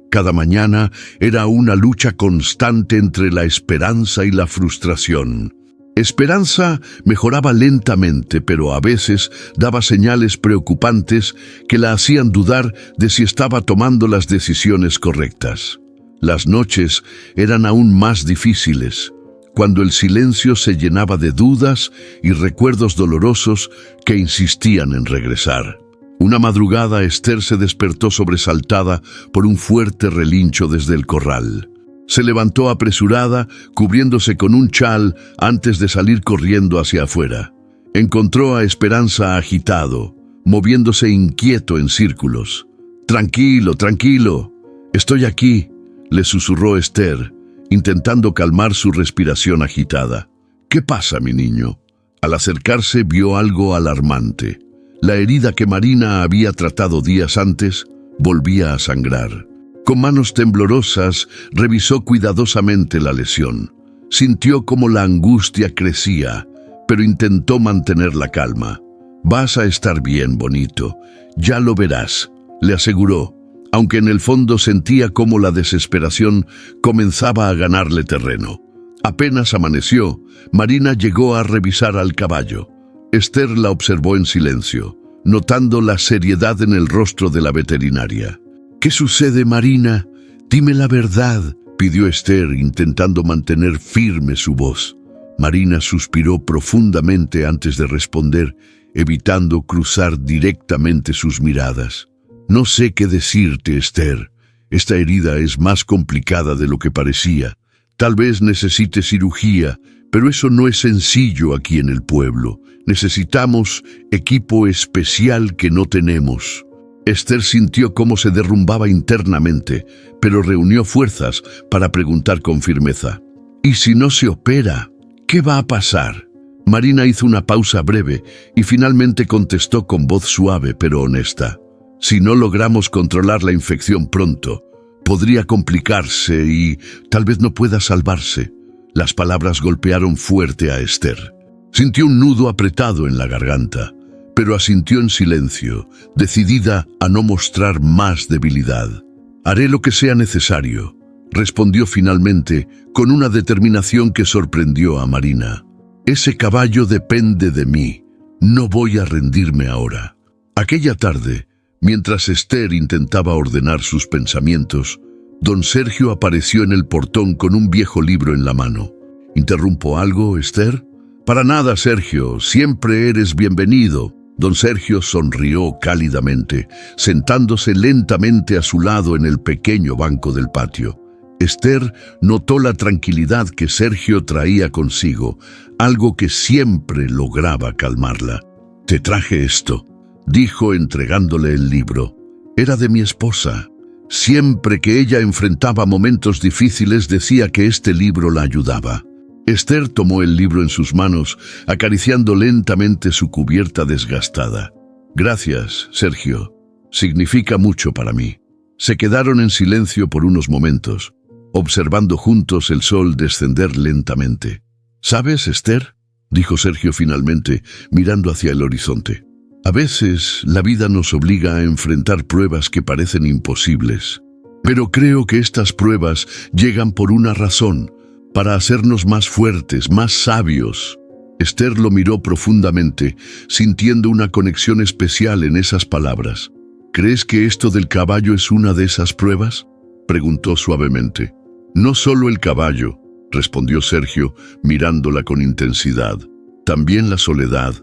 Speaker 1: Cada mañana era una lucha constante entre la esperanza y la frustración. Esperanza mejoraba lentamente, pero a veces daba señales preocupantes que la hacían dudar de si estaba tomando las decisiones correctas. Las noches eran aún más difíciles, cuando el silencio se llenaba de dudas y recuerdos dolorosos que insistían en regresar. Una madrugada Esther se despertó sobresaltada por un fuerte relincho desde el corral. Se levantó apresurada, cubriéndose con un chal antes de salir corriendo hacia afuera. Encontró a Esperanza agitado, moviéndose inquieto en círculos. «Tranquilo, tranquilo, estoy aquí», le susurró Esther, intentando calmar su respiración agitada. «¿Qué pasa, mi niño?». Al acercarse vio algo alarmante. La herida que Marina había tratado días antes volvía a sangrar. Con manos temblorosas revisó cuidadosamente la lesión. Sintió cómo la angustia crecía, pero intentó mantener la calma. «Vas a estar bien, bonito. Ya lo verás», le aseguró, aunque en el fondo sentía cómo la desesperación comenzaba a ganarle terreno. Apenas amaneció, Marina llegó a revisar al caballo. Esther la observó en silencio, notando la seriedad en el rostro de la veterinaria. «¿Qué sucede, Marina? Dime la verdad», pidió Esther, intentando mantener firme su voz. Marina suspiró profundamente antes de responder, evitando cruzar directamente sus miradas. «No sé qué decirte, Esther. Esta herida es más complicada de lo que parecía. Tal vez necesite cirugía, pero eso no es sencillo aquí en el pueblo. Necesitamos equipo especial que no tenemos». Esther sintió cómo se derrumbaba internamente, pero reunió fuerzas para preguntar con firmeza. «¿Y si no se opera? ¿Qué va a pasar?». Marina hizo una pausa breve y finalmente contestó con voz suave pero honesta. «Si no logramos controlar la infección pronto, podría complicarse y tal vez no pueda salvarse». Las palabras golpearon fuerte a Esther. Sintió un nudo apretado en la garganta, pero asintió en silencio, decidida a no mostrar más debilidad. «Haré lo que sea necesario», respondió finalmente con una determinación que sorprendió a Marina. «Ese caballo depende de mí. No voy a rendirme ahora». Aquella tarde, mientras Esther intentaba ordenar sus pensamientos, don Sergio apareció en el portón con un viejo libro en la mano. «¿Interrumpo algo, Esther?». «Para nada, Sergio. Siempre eres bienvenido». Don Sergio sonrió cálidamente, sentándose lentamente a su lado en el pequeño banco del patio. Esther notó la tranquilidad que Sergio traía consigo, algo que siempre lograba calmarla. «Te traje esto», dijo entregándole el libro. «Era de mi esposa. Siempre que ella enfrentaba momentos difíciles decía que este libro la ayudaba». Esther tomó el libro en sus manos, acariciando lentamente su cubierta desgastada. «Gracias, Sergio. Significa mucho para mí». Se quedaron en silencio por unos momentos, observando juntos el sol descender lentamente. «¿Sabes, Esther?», dijo Sergio finalmente, mirando hacia el horizonte. «A veces la vida nos obliga a enfrentar pruebas que parecen imposibles. Pero creo que estas pruebas llegan por una razón, para hacernos más fuertes, más sabios». Esther lo miró profundamente, sintiendo una conexión especial en esas palabras. «¿Crees que esto del caballo es una de esas pruebas?», preguntó suavemente. «No solo el caballo», respondió Sergio, mirándola con intensidad. «También la soledad,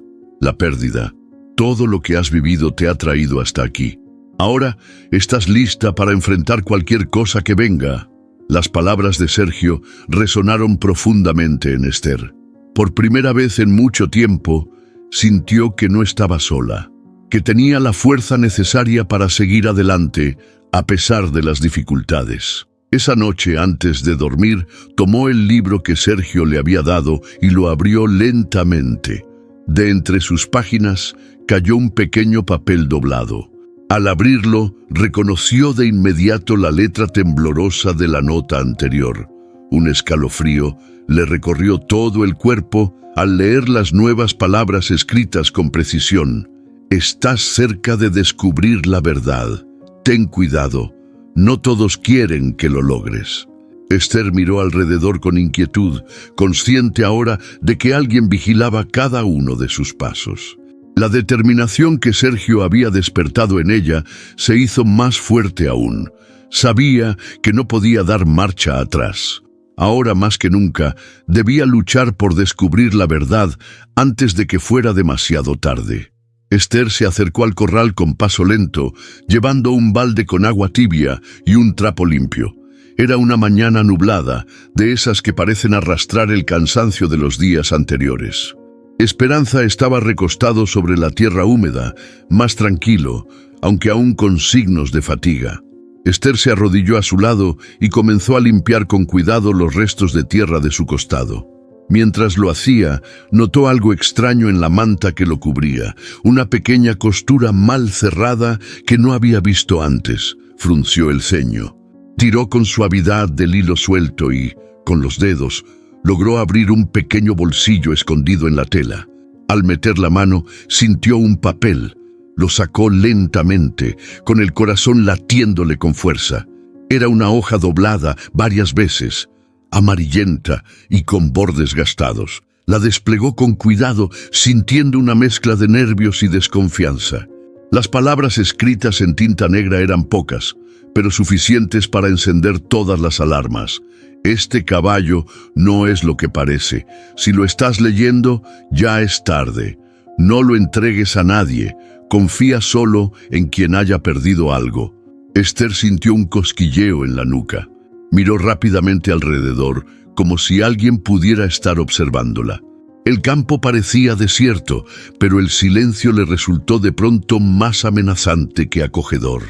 Speaker 1: la pérdida. Todo lo que has vivido te ha traído hasta aquí. Ahora estás lista para enfrentar cualquier cosa que venga». Las palabras de Sergio resonaron profundamente en Esther. Por primera vez en mucho tiempo, sintió que no estaba sola, que tenía la fuerza necesaria para seguir adelante a pesar de las dificultades. Esa noche, antes de dormir, tomó el libro que Sergio le había dado y lo abrió lentamente. De entre sus páginas cayó un pequeño papel doblado. Al abrirlo, reconoció de inmediato la letra temblorosa de la nota anterior. Un escalofrío le recorrió todo el cuerpo al leer las nuevas palabras escritas con precisión. Estás cerca de descubrir la verdad. Ten cuidado, no todos quieren que lo logres. Esther miró alrededor con inquietud, consciente ahora de que alguien vigilaba cada uno de sus pasos. La determinación que Sergio había despertado en ella se hizo más fuerte aún. Sabía que no podía dar marcha atrás. Ahora más que nunca, debía luchar por descubrir la verdad antes de que fuera demasiado tarde. Esther se acercó al corral con paso lento, llevando un balde con agua tibia y un trapo limpio. Era una mañana nublada, de esas que parecen arrastrar el cansancio de los días anteriores. Esperanza estaba recostado sobre la tierra húmeda, más tranquilo, aunque aún con signos de fatiga. Esther se arrodilló a su lado y comenzó a limpiar con cuidado los restos de tierra de su costado. Mientras lo hacía, notó algo extraño en la manta que lo cubría, una pequeña costura mal cerrada que no había visto antes. Frunció el ceño. Tiró con suavidad del hilo suelto y, con los dedos, logró abrir un pequeño bolsillo escondido en la tela. Al meter la mano, sintió un papel. Lo sacó lentamente, con el corazón latiéndole con fuerza. Era una hoja doblada varias veces, amarillenta y con bordes gastados. La desplegó con cuidado, sintiendo una mezcla de nervios y desconfianza. Las palabras escritas en tinta negra eran pocas, pero suficientes para encender todas las alarmas. Este caballo no es lo que parece. Si lo estás leyendo, ya es tarde. No lo entregues a nadie. Confía solo en quien haya perdido algo. Esther sintió un cosquilleo en la nuca. Miró rápidamente alrededor, como si alguien pudiera estar observándola. El campo parecía desierto, pero el silencio le resultó de pronto más amenazante que acogedor.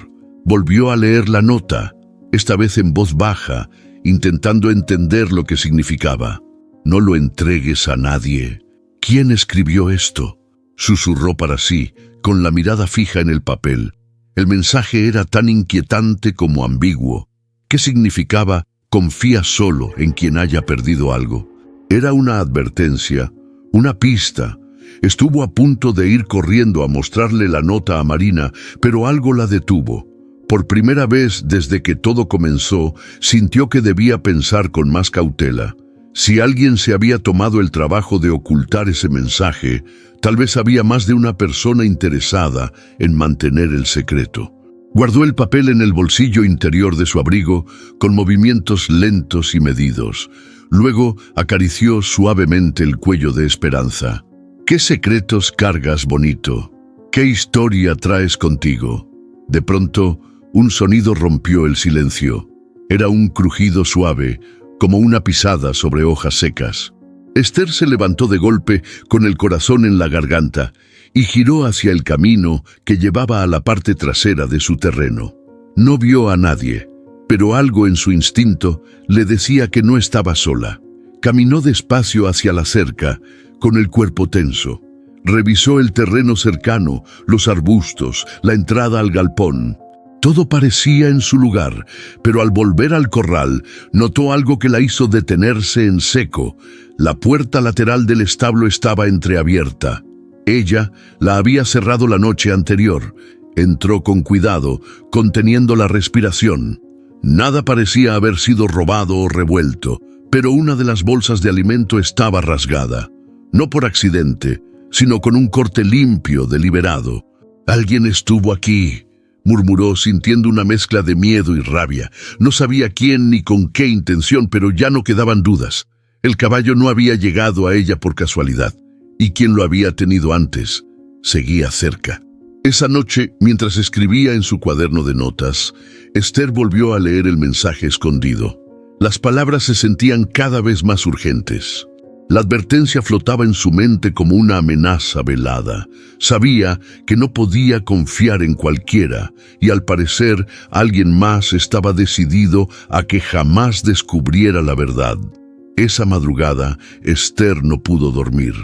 Speaker 1: Volvió a leer la nota, esta vez en voz baja, intentando entender lo que significaba. No lo entregues a nadie. ¿Quién escribió esto? Susurró para sí, con la mirada fija en el papel. El mensaje era tan inquietante como ambiguo. ¿Qué significaba confía solo en quien haya perdido algo? Era una advertencia, una pista. Estuvo a punto de ir corriendo a mostrarle la nota a Marina, pero algo la detuvo. Por primera vez desde que todo comenzó, sintió que debía pensar con más cautela. Si alguien se había tomado el trabajo de ocultar ese mensaje, tal vez había más de una persona interesada en mantener el secreto. Guardó el papel en el bolsillo interior de su abrigo, con movimientos lentos y medidos. Luego acarició suavemente el cuello de Esperanza. ¿Qué secretos cargas, bonito? ¿Qué historia traes contigo? De pronto, un sonido rompió el silencio. Era un crujido suave, como una pisada sobre hojas secas. Esther se levantó de golpe con el corazón en la garganta y giró hacia el camino que llevaba a la parte trasera de su terreno. No vio a nadie, pero algo en su instinto le decía que no estaba sola. Caminó despacio hacia la cerca, con el cuerpo tenso. Revisó el terreno cercano, los arbustos, la entrada al galpón. Todo parecía en su lugar, pero al volver al corral, notó algo que la hizo detenerse en seco. La puerta lateral del establo estaba entreabierta. Ella la había cerrado la noche anterior. Entró con cuidado, conteniendo la respiración. Nada parecía haber sido robado o revuelto, pero una de las bolsas de alimento estaba rasgada. No por accidente, sino con un corte limpio, deliberado. «Alguien estuvo aquí», murmuró, sintiendo una mezcla de miedo y rabia. No sabía quién ni con qué intención, pero ya no quedaban dudas. El caballo no había llegado a ella por casualidad, y quien lo había tenido antes seguía cerca. Esa noche, mientras escribía en su cuaderno de notas, Esther volvió a leer el mensaje escondido. Las palabras se sentían cada vez más urgentes. La advertencia flotaba en su mente como una amenaza velada. Sabía que no podía confiar en cualquiera, y al parecer alguien más estaba decidido a que jamás descubriera la verdad. Esa madrugada, Esther no pudo dormir.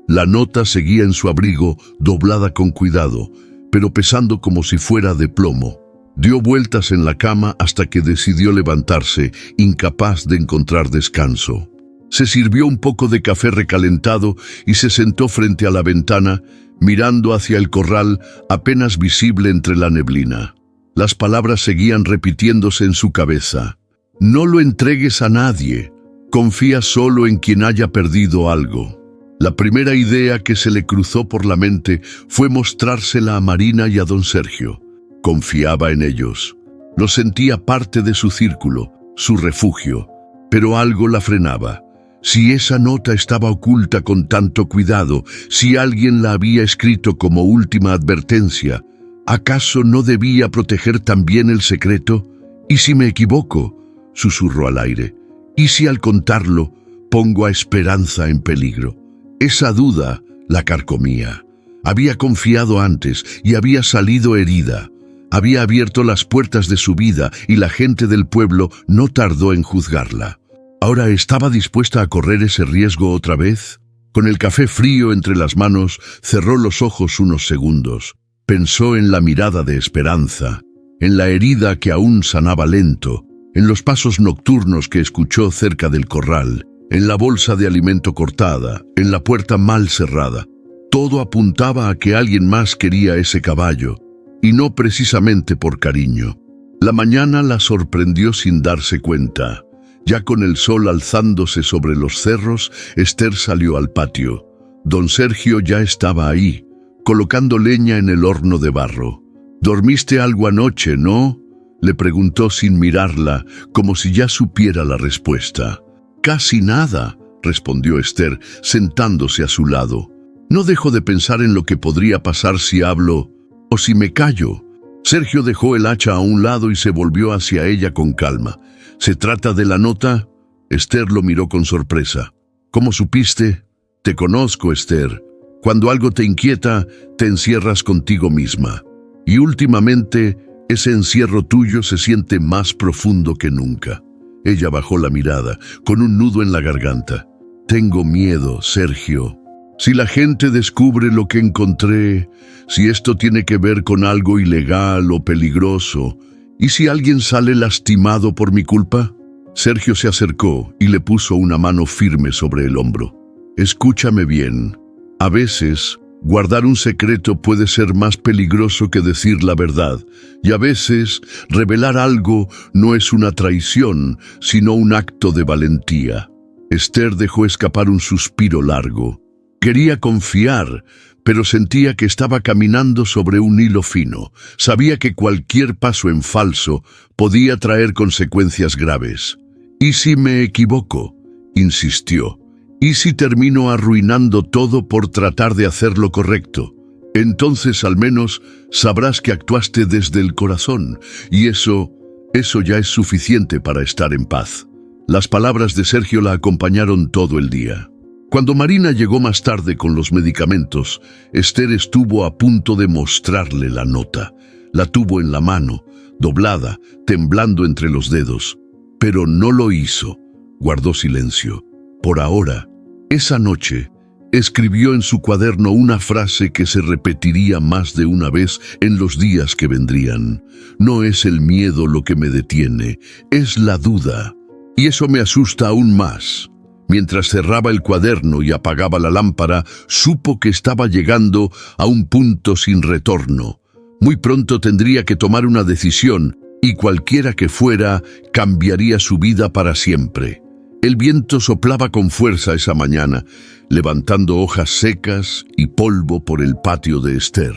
Speaker 1: La nota seguía en su abrigo, doblada con cuidado, pero pesando como si fuera de plomo. Dio vueltas en la cama hasta que decidió levantarse, incapaz de encontrar descanso. Se sirvió un poco de café recalentado y se sentó frente a la ventana, mirando hacia el corral apenas visible entre la neblina. Las palabras seguían repitiéndose en su cabeza. No lo entregues a nadie. Confía solo en quien haya perdido algo. La primera idea que se le cruzó por la mente fue mostrársela a Marina y a don Sergio. Confiaba en ellos. Los sentía parte de su círculo, su refugio, pero algo la frenaba. Si esa nota estaba oculta con tanto cuidado, si alguien la había escrito como última advertencia, ¿acaso no debía proteger también el secreto? ¿Y si me equivoco?, susurró al aire. ¿Y si al contarlo pongo a Esperanza en peligro? Esa duda la carcomía. Había confiado antes y había salido herida. Había abierto las puertas de su vida y la gente del pueblo no tardó en juzgarla. ¿Ahora estaba dispuesta a correr ese riesgo otra vez? Con el café frío entre las manos, cerró los ojos unos segundos. Pensó en la mirada de Esperanza, en la herida que aún sanaba lento, en los pasos nocturnos que escuchó cerca del corral, en la bolsa de alimento cortada, en la puerta mal cerrada. Todo apuntaba a que alguien más quería ese caballo, y no precisamente por cariño. La mañana la sorprendió sin darse cuenta. Ya con el sol alzándose sobre los cerros, Esther salió al patio. Don Sergio ya estaba ahí, colocando leña en el horno de barro. «¿Dormiste algo anoche, no?», le preguntó sin mirarla, como si ya supiera la respuesta. «Casi nada», respondió Esther, sentándose a su lado. «No dejo de pensar en lo que podría pasar si hablo o si me callo». Sergio dejó el hacha a un lado y se volvió hacia ella con calma. «¿Se trata de la nota?». Esther lo miró con sorpresa. «¿Cómo supiste?». «Te conozco, Esther. Cuando algo te inquieta, te encierras contigo misma. Y últimamente, ese encierro tuyo se siente más profundo que nunca». Ella bajó la mirada, con un nudo en la garganta. «Tengo miedo, Sergio. Si la gente descubre lo que encontré, si esto tiene que ver con algo ilegal o peligroso, ¿y si alguien sale lastimado por mi culpa?». Sergio se acercó y le puso una mano firme sobre el hombro. «Escúchame bien. A veces, guardar un secreto puede ser más peligroso que decir la verdad, y a veces revelar algo no es una traición, sino un acto de valentía». Esther dejó escapar un suspiro largo. Quería confiar, pero sentía que estaba caminando sobre un hilo fino. Sabía que cualquier paso en falso podía traer consecuencias graves. «¿Y si me equivoco?», insistió. «¿Y si termino arruinando todo por tratar de hacer lo correcto? Entonces al menos sabrás que actuaste desde el corazón, y eso ya es suficiente para estar en paz». Las palabras de Sergio la acompañaron todo el día. Cuando Marina llegó más tarde con los medicamentos, Esther estuvo a punto de mostrarle la nota. La tuvo en la mano, doblada, temblando entre los dedos. Pero no lo hizo. Guardó silencio. Por ahora, esa noche, escribió en su cuaderno una frase que se repetiría más de una vez en los días que vendrían. «No es el miedo lo que me detiene, es la duda. Y eso me asusta aún más». Mientras cerraba el cuaderno y apagaba la lámpara, supo que estaba llegando a un punto sin retorno. Muy pronto tendría que tomar una decisión, y cualquiera que fuera, cambiaría su vida para siempre. El viento soplaba con fuerza esa mañana, levantando hojas secas y polvo por el patio de Esther.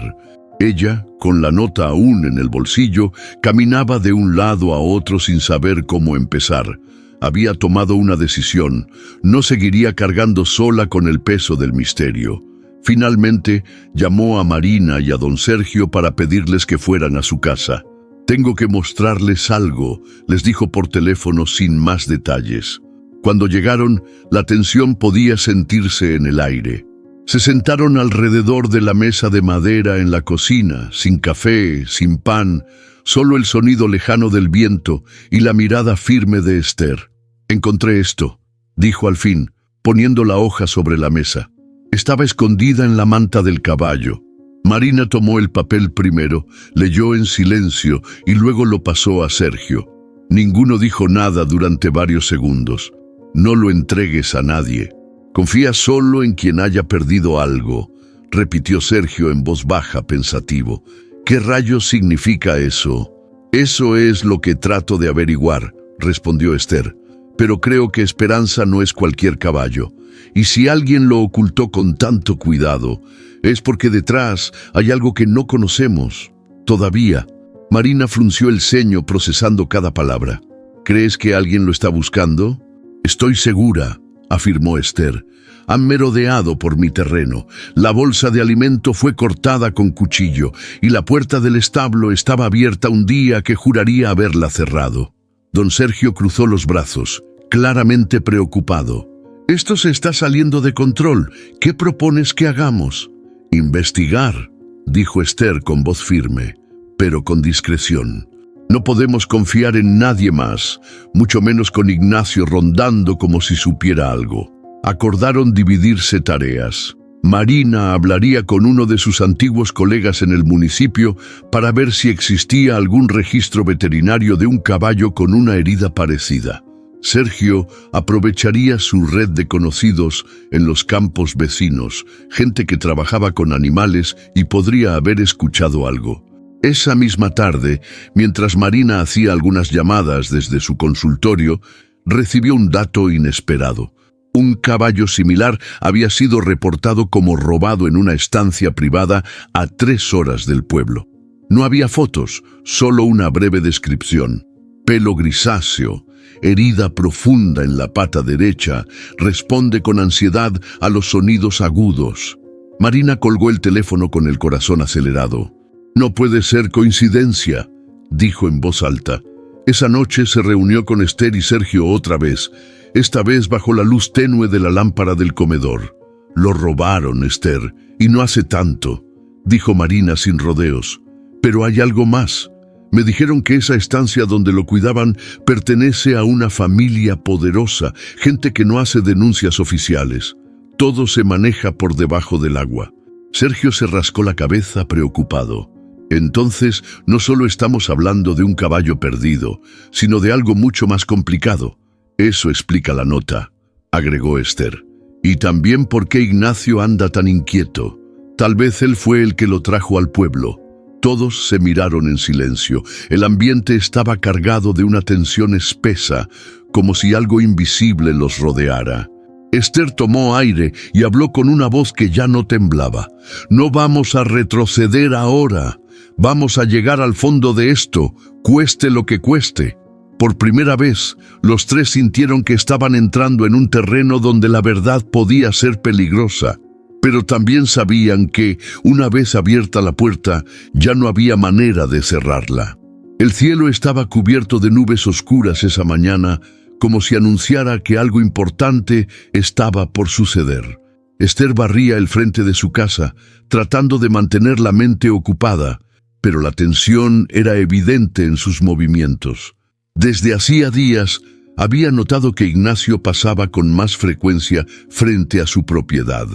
Speaker 1: Ella, con la nota aún en el bolsillo, caminaba de un lado a otro sin saber cómo empezar. Había tomado una decisión. No seguiría cargando sola con el peso del misterio. Finalmente, llamó a Marina y a don Sergio para pedirles que fueran a su casa. «Tengo que mostrarles algo», les dijo por teléfono sin más detalles. Cuando llegaron, la tensión podía sentirse en el aire. Se sentaron alrededor de la mesa de madera en la cocina, sin café, sin pan, solo el sonido lejano del viento y la mirada firme de Esther. «Encontré esto», dijo al fin, poniendo la hoja sobre la mesa. Estaba escondida en la manta del caballo. Marina tomó el papel primero, leyó en silencio y luego lo pasó a Sergio. Ninguno dijo nada durante varios segundos. «No lo entregues a nadie. Confía solo en quien haya perdido algo», repitió Sergio en voz baja, pensativo. «¿Qué rayos significa eso?» «Eso es lo que trato de averiguar», respondió Esther. «Pero creo que Esperanza no es cualquier caballo. Y si alguien lo ocultó con tanto cuidado, es porque detrás hay algo que no conocemos. Todavía». Marina frunció el ceño procesando cada palabra. «¿Crees que alguien lo está buscando?» «Estoy segura», afirmó Esther. «Han merodeado por mi terreno. La bolsa de alimento fue cortada con cuchillo y la puerta del establo estaba abierta un día que juraría haberla cerrado». Don Sergio cruzó los brazos, claramente preocupado. «Esto se está saliendo de control. ¿Qué propones que hagamos?» «Investigar», dijo Esther con voz firme, pero con discreción. «No podemos confiar en nadie más, mucho menos con Ignacio rondando como si supiera algo». Acordaron dividirse tareas. Marina hablaría con uno de sus antiguos colegas en el municipio para ver si existía algún registro veterinario de un caballo con una herida parecida. Sergio aprovecharía su red de conocidos en los campos vecinos, gente que trabajaba con animales y podría haber escuchado algo. Esa misma tarde, mientras Marina hacía algunas llamadas desde su consultorio, recibió un dato inesperado. Un caballo similar había sido reportado como robado en una estancia privada a 3 horas del pueblo. No había fotos, solo una breve descripción. Pelo grisáceo, herida profunda en la pata derecha, responde con ansiedad a los sonidos agudos. Marina colgó el teléfono con el corazón acelerado. «No puede ser coincidencia», dijo en voz alta. Esa noche se reunió con Esther y Sergio otra vez, esta vez bajo la luz tenue de la lámpara del comedor. «Lo robaron, Esther, y no hace tanto», dijo Marina sin rodeos. «Pero hay algo más. Me dijeron que esa estancia donde lo cuidaban pertenece a una familia poderosa, gente que no hace denuncias oficiales. Todo se maneja por debajo del agua». Sergio se rascó la cabeza preocupado. «Entonces, no solo estamos hablando de un caballo perdido, sino de algo mucho más complicado». «Eso explica la nota», agregó Esther. «Y también por qué Ignacio anda tan inquieto. Tal vez él fue el que lo trajo al pueblo». Todos se miraron en silencio. El ambiente estaba cargado de una tensión espesa, como si algo invisible los rodeara. Esther tomó aire y habló con una voz que ya no temblaba. «No vamos a retroceder ahora. Vamos a llegar al fondo de esto, cueste lo que cueste». Por primera vez, los 3 sintieron que estaban entrando en un terreno donde la verdad podía ser peligrosa. Pero también sabían que, una vez abierta la puerta, ya no había manera de cerrarla. El cielo estaba cubierto de nubes oscuras esa mañana, como si anunciara que algo importante estaba por suceder. Esther barría el frente de su casa, tratando de mantener la mente ocupada, pero la tensión era evidente en sus movimientos. Desde hacía días, había notado que Ignacio pasaba con más frecuencia frente a su propiedad,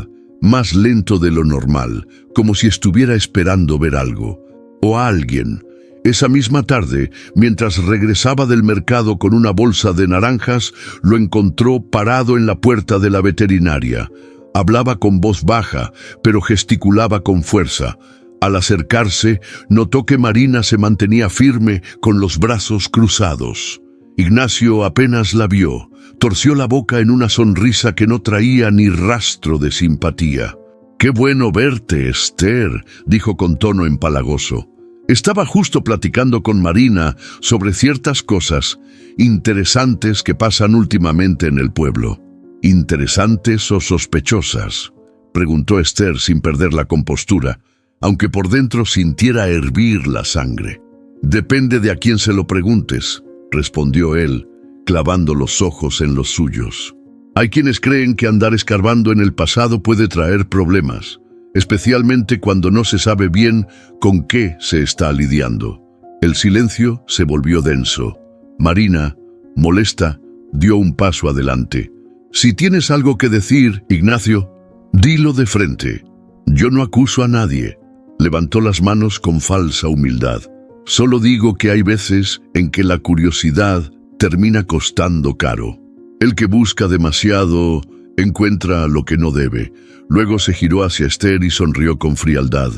Speaker 1: más lento de lo normal, como si estuviera esperando ver algo, o a alguien. Esa misma tarde, mientras regresaba del mercado con una bolsa de naranjas, lo encontró parado en la puerta de la veterinaria. Hablaba con voz baja, pero gesticulaba con fuerza. Al acercarse, notó que Marina se mantenía firme con los brazos cruzados. Ignacio apenas la vio. Torció la boca en una sonrisa que no traía ni rastro de simpatía. «Qué bueno verte, Esther», dijo con tono empalagoso. Estaba justo platicando con Marina sobre ciertas cosas interesantes que pasan últimamente en el pueblo. «¿Interesantes o sospechosas?», preguntó Esther sin perder la compostura, aunque por dentro sintiera hervir la sangre. «Depende de a quién se lo preguntes», respondió él. clavando los ojos en los suyos. Hay quienes creen que andar escarbando en el pasado puede traer problemas, especialmente cuando no se sabe bien con qué se está lidiando. El silencio se volvió denso. Marina, molesta, dio un paso adelante. Si tienes algo que decir, Ignacio, dilo de frente. Yo no acuso a nadie. Levantó las manos con falsa humildad. Solo digo que hay veces en que la curiosidad termina costando caro. El que busca demasiado encuentra lo que no debe. Luego se giró hacia Esther y sonrió con frialdad.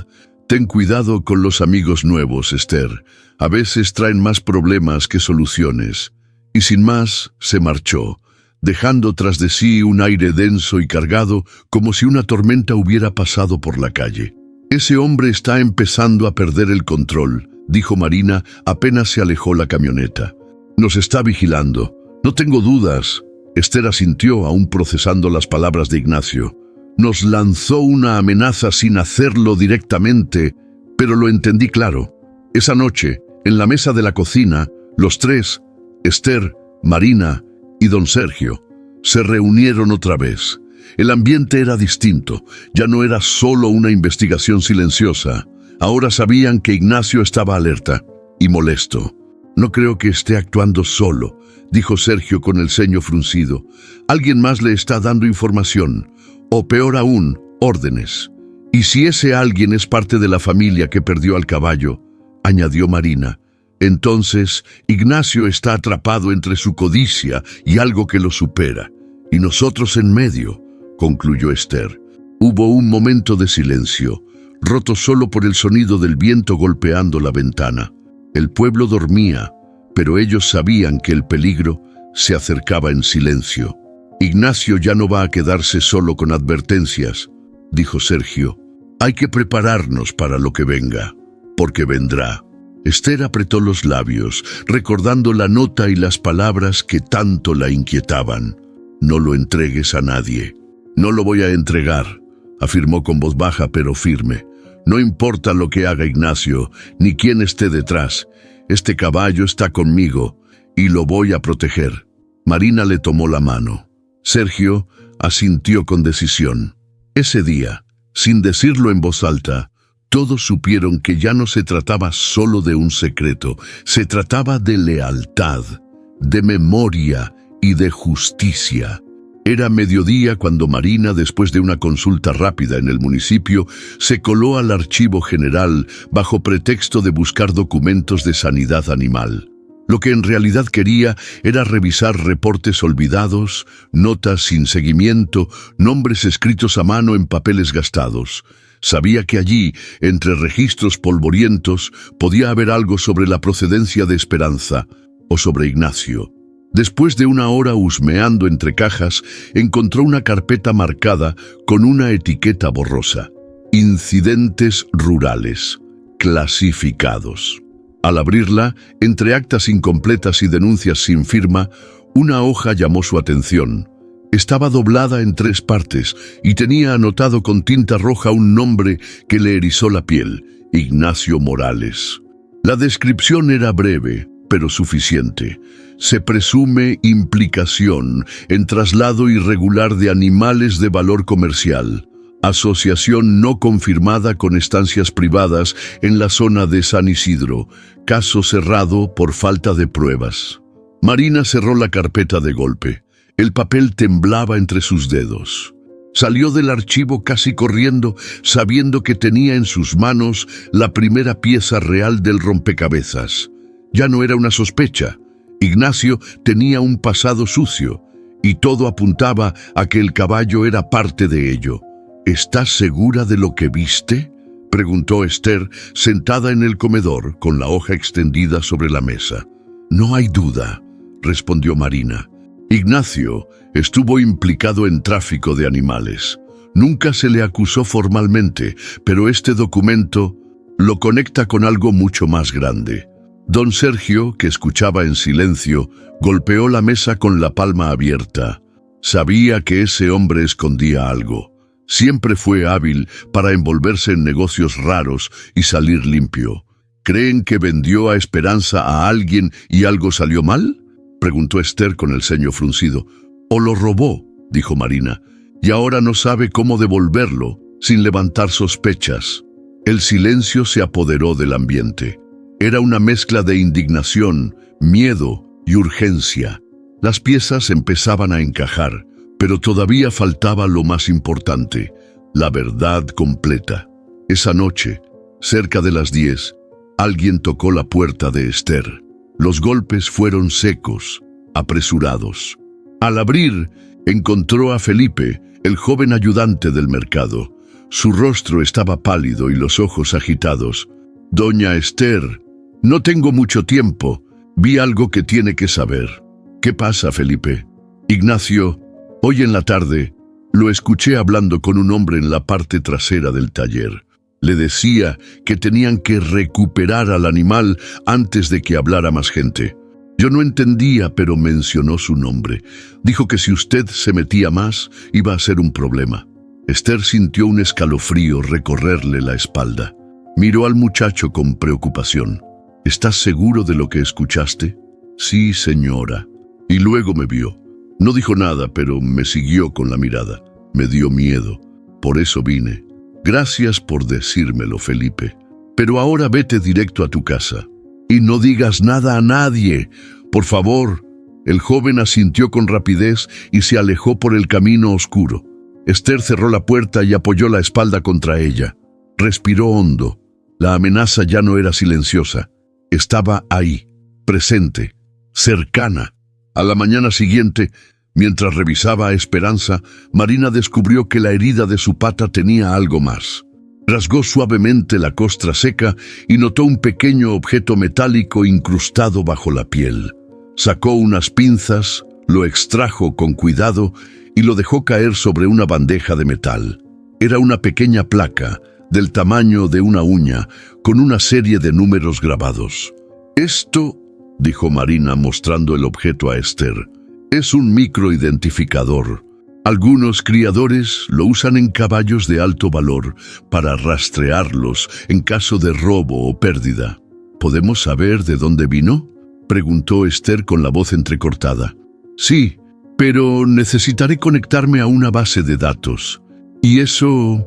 Speaker 1: Ten cuidado con los amigos nuevos, Esther. A veces traen más problemas que soluciones. Y sin más, se marchó, dejando tras de sí un aire denso y cargado, como si una tormenta hubiera pasado por la calle. Ese hombre está empezando a perder el control, dijo Marina apenas se alejó la camioneta. Nos está vigilando. No tengo dudas. Esther asintió, aún procesando las palabras de Ignacio. Nos lanzó una amenaza sin hacerlo directamente, pero lo entendí claro. Esa noche, en la mesa de la cocina, los tres, Esther, Marina y don Sergio, se reunieron otra vez. El ambiente era distinto. Ya no era solo una investigación silenciosa. Ahora sabían que Ignacio estaba alerta y molesto. No creo que esté actuando solo, dijo Sergio con el ceño fruncido. Alguien más le está dando información, o peor aún, órdenes. Y si ese alguien es parte de la familia que perdió al caballo, añadió Marina, entonces Ignacio está atrapado entre su codicia y algo que lo supera. Y nosotros en medio, concluyó Esther. Hubo un momento de silencio, roto solo por el sonido del viento golpeando la ventana. El pueblo dormía, pero ellos sabían que el peligro se acercaba en silencio. Ignacio ya no va a quedarse solo con advertencias, dijo Sergio. Hay que prepararnos para lo que venga, porque vendrá. Esther apretó los labios, recordando la nota y las palabras que tanto la inquietaban. No lo entregues a nadie. No lo voy a entregar, afirmó con voz baja pero firme. No importa lo que haga Ignacio, ni quién esté detrás. Este caballo está conmigo y lo voy a proteger. Marina le tomó la mano. Sergio asintió con decisión. Ese día, sin decirlo en voz alta, todos supieron que ya no se trataba solo de un secreto, se trataba de lealtad, de memoria y de justicia. Era mediodía cuando Marina, después de una consulta rápida en el municipio, se coló al archivo general bajo pretexto de buscar documentos de sanidad animal. Lo que en realidad quería era revisar reportes olvidados, notas sin seguimiento, nombres escritos a mano en papeles gastados. Sabía que allí, entre registros polvorientos, podía haber algo sobre la procedencia de Esperanza o sobre Ignacio. Después de una hora husmeando entre cajas, encontró una carpeta marcada con una etiqueta borrosa. Incidentes rurales, clasificados. Al abrirla, entre actas incompletas y denuncias sin firma, una hoja llamó su atención. Estaba doblada en 3 partes y tenía anotado con tinta roja un nombre que le erizó la piel: Ignacio Morales. La descripción era breve, pero suficiente. Se presume implicación en traslado irregular de animales de valor comercial. Asociación no confirmada con estancias privadas en la zona de San Isidro. Caso cerrado por falta de pruebas. Marina cerró la carpeta de golpe. El papel temblaba entre sus dedos. Salió del archivo casi corriendo, sabiendo que tenía en sus manos la primera pieza real del rompecabezas. Ya no era una sospecha. Ignacio tenía un pasado sucio, y todo apuntaba a que el caballo era parte de ello. ¿Estás segura de lo que viste?, preguntó Esther, sentada en el comedor, con la hoja extendida sobre la mesa. No hay duda, respondió Marina. Ignacio estuvo implicado en tráfico de animales. Nunca se le acusó formalmente, pero este documento lo conecta con algo mucho más grande. Don Sergio, que escuchaba en silencio, golpeó la mesa con la palma abierta. Sabía que ese hombre escondía algo. Siempre fue hábil para envolverse en negocios raros y salir limpio. ¿Creen que vendió a Esperanza a alguien y algo salió mal? preguntó Esther con el ceño fruncido. «¿O lo robó?», dijo Marina, «y ahora no sabe cómo devolverlo sin levantar sospechas». El silencio se apoderó del ambiente. Era una mezcla de indignación, miedo y urgencia. Las piezas empezaban a encajar, pero todavía faltaba lo más importante, la verdad completa. Esa noche, cerca de las 10, alguien tocó la puerta de Esther. Los golpes fueron secos, apresurados. Al abrir, encontró a Felipe, el joven ayudante del mercado. Su rostro estaba pálido y los ojos agitados. «Doña Esther, no tengo mucho tiempo. Vi algo que tiene que saber». «¿Qué pasa, Felipe?» «Ignacio, hoy en la tarde, lo escuché hablando con un hombre en la parte trasera del taller. Le decía que tenían que recuperar al animal antes de que hablara más gente. Yo no entendía, pero mencionó su nombre. Dijo que si usted se metía más, iba a ser un problema». Esther sintió un escalofrío recorrerle la espalda. Miró al muchacho con preocupación. «¿Estás seguro de lo que escuchaste?» «Sí, señora». Y luego me vio. No dijo nada, pero me siguió con la mirada. Me dio miedo. Por eso vine. Gracias por decírmelo, Felipe. Pero ahora vete directo a tu casa. Y no digas nada a nadie. Por favor». El joven asintió con rapidez y se alejó por el camino oscuro. Esther cerró la puerta y apoyó la espalda contra ella. Respiró hondo. La amenaza ya no era silenciosa. Estaba ahí, presente, cercana. A la mañana siguiente, mientras revisaba a Esperanza, Marina descubrió que la herida de su pata tenía algo más. Rasgó suavemente la costra seca y notó un pequeño objeto metálico incrustado bajo la piel. Sacó unas pinzas, lo extrajo con cuidado y lo dejó caer sobre una bandeja de metal. Era una pequeña placa, del tamaño de una uña, con una serie de números grabados. «Esto», dijo Marina mostrando el objeto a Esther, «es un microidentificador. Algunos criadores lo usan en caballos de alto valor para rastrearlos en caso de robo o pérdida». «¿Podemos saber de dónde vino?», preguntó Esther con la voz entrecortada. «Sí, pero necesitaré conectarme a una base de datos. Y eso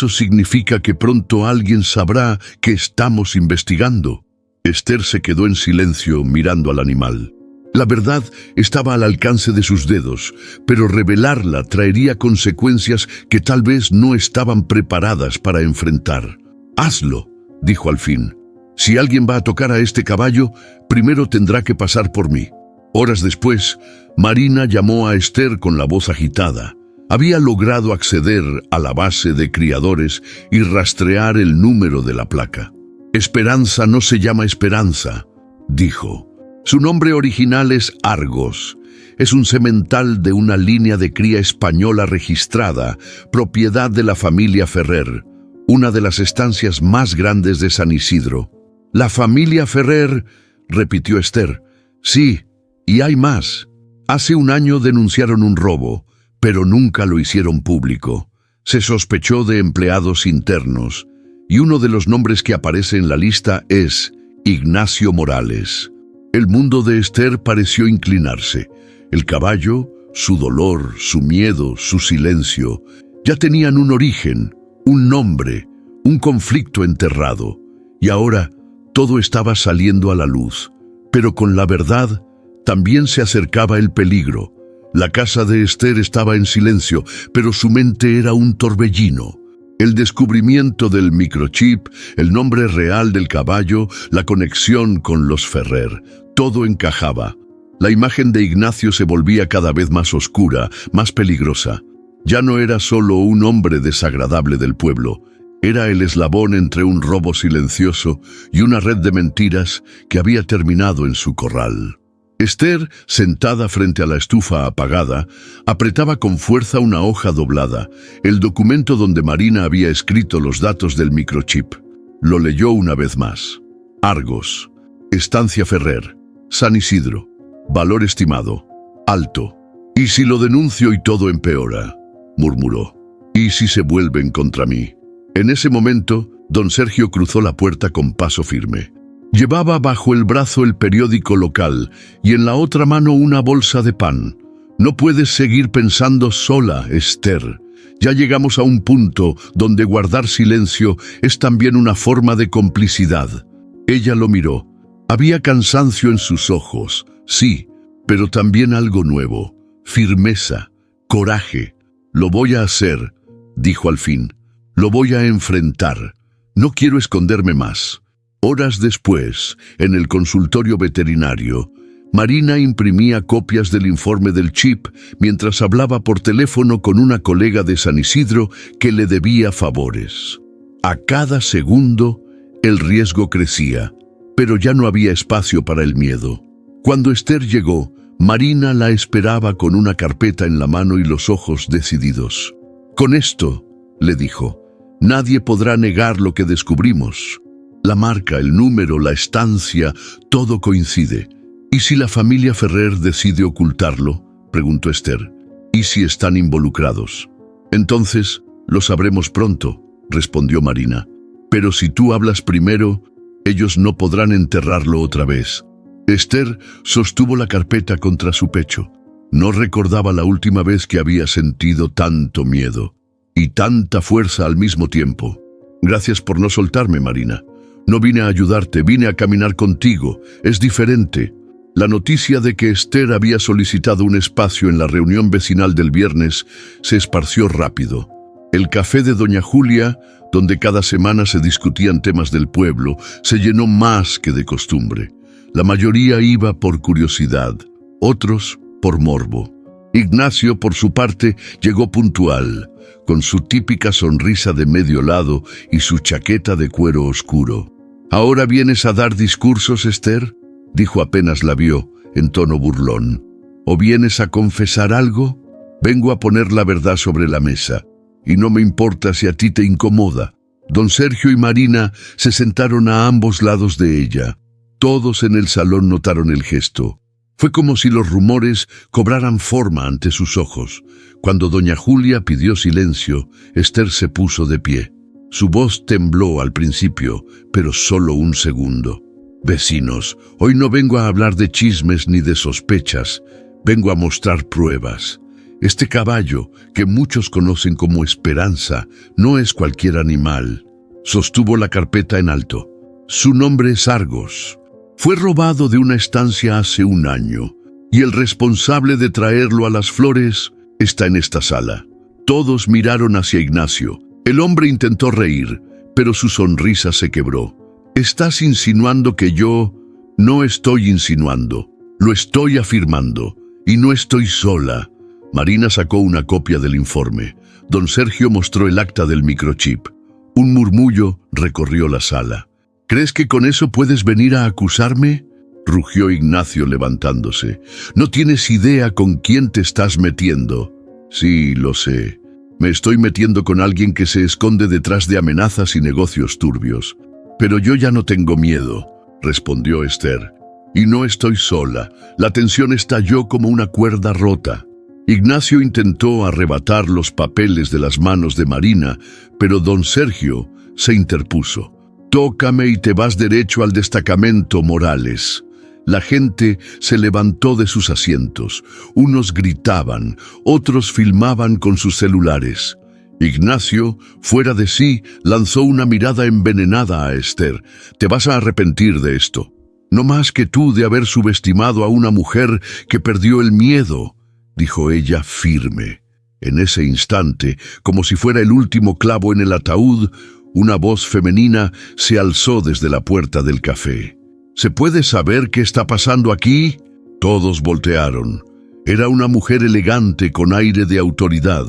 Speaker 1: significa que pronto alguien sabrá que estamos investigando». Esther se quedó en silencio mirando al animal. La verdad estaba al alcance de sus dedos, pero revelarla traería consecuencias que tal vez no estaban preparadas para enfrentar. «Hazlo», dijo al fin. «Si alguien va a tocar a este caballo, primero tendrá que pasar por mí». Horas después, Marina llamó a Esther con la voz agitada. Había logrado acceder a la base de criadores y rastrear el número de la placa. «Esperanza no se llama Esperanza», dijo. «Su nombre original es Argos. Es un semental de una línea de cría española registrada, propiedad de la familia Ferrer, una de las estancias más grandes de San Isidro». «¿La familia Ferrer?», repitió Esther. «Sí, y hay más. Hace un año denunciaron un robo, pero nunca lo hicieron público. Se sospechó de empleados internos, y uno de los nombres que aparece en la lista es Ignacio Morales». El mundo de Esther pareció inclinarse. El caballo, su dolor, su miedo, su silencio, ya tenían un origen, un nombre, un conflicto enterrado. Y ahora todo estaba saliendo a la luz. Pero con la verdad también se acercaba el peligro. La casa de Esther estaba en silencio, pero su mente era un torbellino. El descubrimiento del microchip, el nombre real del caballo, la conexión con los Ferrer, todo encajaba. La imagen de Ignacio se volvía cada vez más oscura, más peligrosa. Ya no era solo un hombre desagradable del pueblo, era el eslabón entre un robo silencioso y una red de mentiras que había terminado en su corral. Esther, sentada frente a la estufa apagada, apretaba con fuerza una hoja doblada, el documento donde Marina había escrito los datos del microchip. Lo leyó una vez más. Argos, Estancia Ferrer, San Isidro, valor estimado, alto. «¿Y si lo denuncio y todo empeora?», murmuró. «¿Y si se vuelven contra mí?». En ese momento, don Sergio cruzó la puerta con paso firme. Llevaba bajo el brazo el periódico local y en la otra mano una bolsa de pan. No puedes seguir pensando sola, Esther. Ya llegamos a un punto donde guardar silencio es también una forma de complicidad. Ella lo miró. Había cansancio en sus ojos, sí, pero también algo nuevo. Firmeza, coraje. Lo voy a hacer, dijo al fin. Lo voy a enfrentar. No quiero esconderme más. Horas después, en el consultorio veterinario, Marina imprimía copias del informe del chip mientras hablaba por teléfono con una colega de San Isidro que le debía favores. A cada segundo, el riesgo crecía, pero ya no había espacio para el miedo. Cuando Esther llegó, Marina la esperaba con una carpeta en la mano y los ojos decididos. «Con esto», le dijo, «nadie podrá negar lo que descubrimos. La marca, el número, la estancia, todo coincide». «¿Y si la familia Ferrer decide ocultarlo?», preguntó Esther. «¿Y si están involucrados?». «Entonces, lo sabremos pronto», respondió Marina. «Pero si tú hablas primero, ellos no podrán enterrarlo otra vez». Esther sostuvo la carpeta contra su pecho. No recordaba la última vez que había sentido tanto miedo y tanta fuerza al mismo tiempo. «Gracias por no soltarme, Marina. No vine a ayudarte, vine a caminar contigo. Es diferente». La noticia de que Esther había solicitado un espacio en la reunión vecinal del viernes se esparció rápido. El café de Doña Julia, donde cada semana se discutían temas del pueblo, se llenó más que de costumbre. La mayoría iba por curiosidad, otros por morbo. Ignacio, por su parte, llegó puntual, con su típica sonrisa de medio lado y su chaqueta de cuero oscuro. «¿Ahora vienes a dar discursos, Esther?», dijo apenas la vio, en tono burlón. «¿O vienes a confesar algo? Vengo a poner la verdad sobre la mesa, y no me importa si a ti te incomoda». Don Sergio y Marina se sentaron a ambos lados de ella. Todos en el salón notaron el gesto. Fue como si los rumores cobraran forma ante sus ojos. Cuando doña Julia pidió silencio, Esther se puso de pie. Su voz tembló al principio, pero solo un segundo. «Vecinos, hoy no vengo a hablar de chismes ni de sospechas, vengo a mostrar pruebas. Este caballo, que muchos conocen como Esperanza, no es cualquier animal». Sostuvo la carpeta en alto. «Su nombre es Argos. Fue robado de una estancia hace 1 año, y el responsable de traerlo a las flores está en esta sala». Todos miraron hacia Ignacio. El hombre intentó reír, pero su sonrisa se quebró. «¿Estás insinuando que yo...?» «No estoy insinuando, lo estoy afirmando, y no estoy sola». Marina sacó una copia del informe. Don Sergio mostró el acta del microchip. Un murmullo recorrió la sala. «¿Crees que con eso puedes venir a acusarme?», rugió Ignacio levantándose. «No tienes idea con quién te estás metiendo». «Sí, lo sé. Me estoy metiendo con alguien que se esconde detrás de amenazas y negocios turbios. Pero yo ya no tengo miedo», respondió Esther. «Y no estoy sola. La tensión estalló como una cuerda rota». Ignacio intentó arrebatar los papeles de las manos de Marina, pero don Sergio se interpuso. «Tócame y te vas derecho al destacamento, Morales». La gente se levantó de sus asientos. Unos gritaban, otros filmaban con sus celulares. Ignacio, fuera de sí, lanzó una mirada envenenada a Esther. «Te vas a arrepentir de esto. No más que tú de haber subestimado a una mujer que perdió el miedo», dijo ella firme. En ese instante, como si fuera el último clavo en el ataúd, una voz femenina se alzó desde la puerta del café. «¿Se puede saber qué está pasando aquí?». Todos voltearon. Era una mujer elegante con aire de autoridad,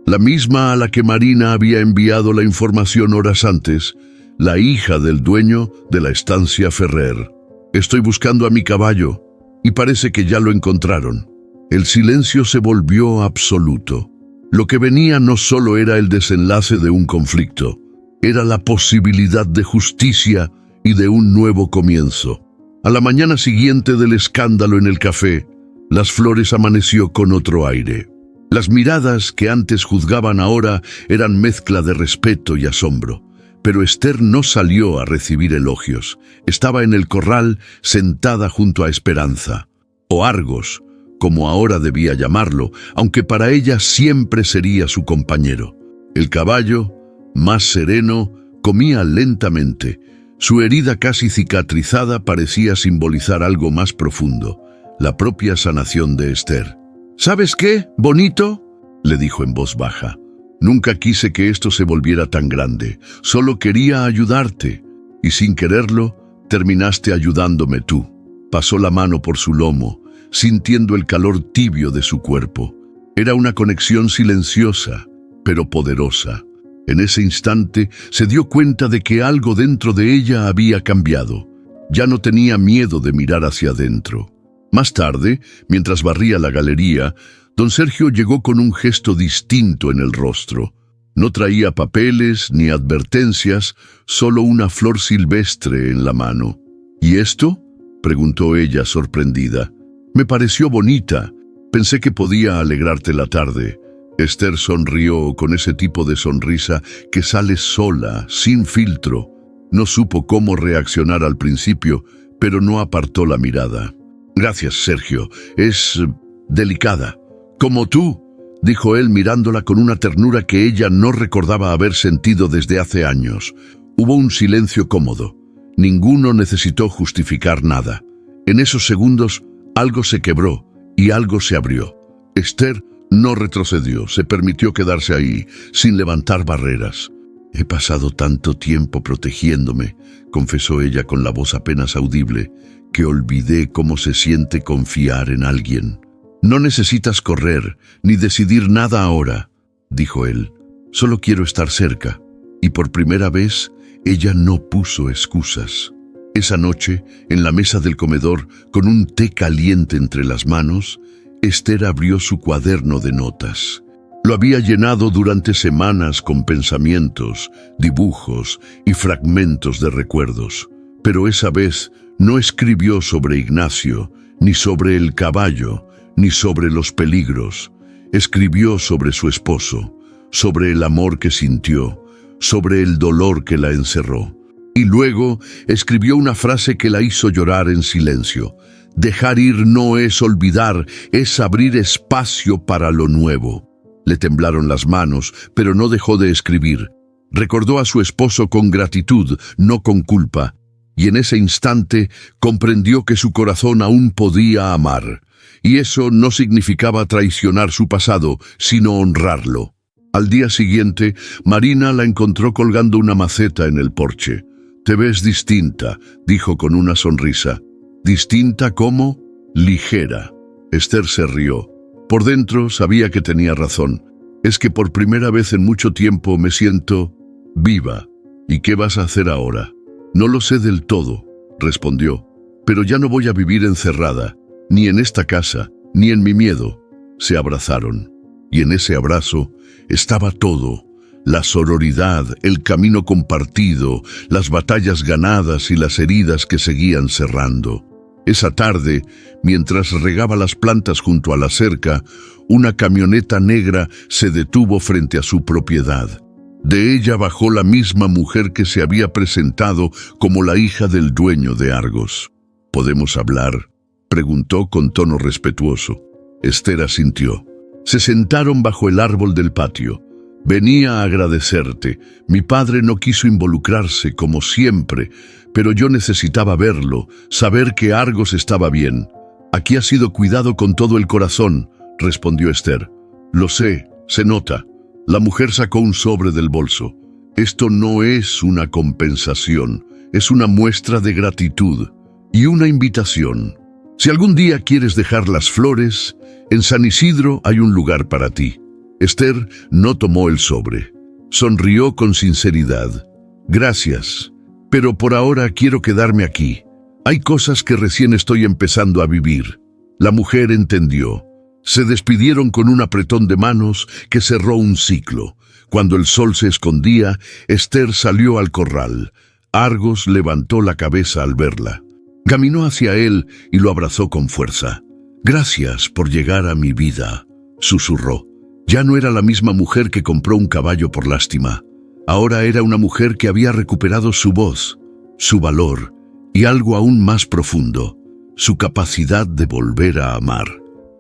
Speaker 1: la misma a la que Marina había enviado la información horas antes, la hija del dueño de la estancia Ferrer. «Estoy buscando a mi caballo, y parece que ya lo encontraron». El silencio se volvió absoluto. Lo que venía no solo era el desenlace de un conflicto, era la posibilidad de justicia y de un nuevo comienzo. A la mañana siguiente del escándalo en el café, Las Flores amaneció con otro aire. Las miradas que antes juzgaban ahora eran mezcla de respeto y asombro. Pero Esther no salió a recibir elogios. Estaba en el corral, sentada junto a Esperanza, o Argos, como ahora debía llamarlo, aunque para ella siempre sería su compañero. El caballo, más sereno, comía lentamente. Su herida casi cicatrizada parecía simbolizar algo más profundo, la propia sanación de Esther. «¿Sabes qué, bonito?», le dijo en voz baja. «Nunca quise que esto se volviera tan grande. Solo quería ayudarte. Y sin quererlo, terminaste ayudándome tú». Pasó la mano por su lomo, sintiendo el calor tibio de su cuerpo. Era una conexión silenciosa, pero poderosa. En ese instante se dio cuenta de que algo dentro de ella había cambiado. Ya no tenía miedo de mirar hacia adentro. Más tarde, mientras barría la galería, don Sergio llegó con un gesto distinto en el rostro. No traía papeles ni advertencias, solo una flor silvestre en la mano. «¿Y esto?», preguntó ella sorprendida. «Me pareció bonita. Pensé que podía alegrarte la tarde». Esther sonrió con ese tipo de sonrisa que sale sola, sin filtro. No supo cómo reaccionar al principio, pero no apartó la mirada. «Gracias, Sergio. Es delicada». «Como tú», dijo él mirándola con una ternura que ella no recordaba haber sentido desde hace años. Hubo un silencio cómodo. Ninguno necesitó justificar nada. En esos segundos, algo se quebró y algo se abrió. Esther no retrocedió, se permitió quedarse ahí, sin levantar barreras. «He pasado tanto tiempo protegiéndome», confesó ella con la voz apenas audible, «que olvidé cómo se siente confiar en alguien». «No necesitas correr, ni decidir nada ahora», dijo él. «Solo quiero estar cerca». Y por primera vez, ella no puso excusas. Esa noche, en la mesa del comedor, con un té caliente entre las manos, Esther abrió su cuaderno de notas. Lo había llenado durante semanas con pensamientos, dibujos y fragmentos de recuerdos. Pero esa vez no escribió sobre Ignacio, ni sobre el caballo, ni sobre los peligros. Escribió sobre su esposo, sobre el amor que sintió, sobre el dolor que la encerró. Y luego escribió una frase que la hizo llorar en silencio. «Dejar ir no es olvidar, es abrir espacio para lo nuevo». Le temblaron las manos, pero no dejó de escribir. Recordó a su esposo con gratitud, no con culpa. Y en ese instante comprendió que su corazón aún podía amar. Y eso no significaba traicionar su pasado, sino honrarlo. Al día siguiente, Marina la encontró colgando una maceta en el porche. «Te ves distinta», dijo con una sonrisa. «¿Distinta cómo?» «Ligera». Esther se rió. Por dentro sabía que tenía razón. «Es que por primera vez en mucho tiempo me siento viva». «¿Y qué vas a hacer ahora?» «No lo sé del todo», respondió. «Pero ya no voy a vivir encerrada, ni en esta casa, ni en mi miedo». Se abrazaron. Y en ese abrazo estaba todo. La sororidad, el camino compartido, las batallas ganadas y las heridas que seguían cerrando. Esa tarde, mientras regaba las plantas junto a la cerca, una camioneta negra se detuvo frente a su propiedad. De ella bajó la misma mujer que se había presentado como la hija del dueño de Argos. «¿Podemos hablar?», preguntó con tono respetuoso. Esther asintió. Se sentaron bajo el árbol del patio. «Venía a agradecerte. Mi padre no quiso involucrarse, como siempre, pero yo necesitaba verlo, saber que Argos estaba bien. Aquí ha sido cuidado con todo el corazón», respondió Esther. «Lo sé, se nota». La mujer sacó un sobre del bolso. «Esto no es una compensación, es una muestra de gratitud y una invitación. Si algún día quieres dejar las flores, en San Isidro hay un lugar para ti». Esther no tomó el sobre. Sonrió con sinceridad. «Gracias, pero por ahora quiero quedarme aquí. Hay cosas que recién estoy empezando a vivir». La mujer entendió. Se despidieron con un apretón de manos que cerró un ciclo. Cuando el sol se escondía, Esther salió al corral. Argos levantó la cabeza al verla. Caminó hacia él y lo abrazó con fuerza. «Gracias por llegar a mi vida», susurró. Ya no era la misma mujer que compró un caballo por lástima. Ahora era una mujer que había recuperado su voz, su valor y algo aún más profundo, su capacidad de volver a amar.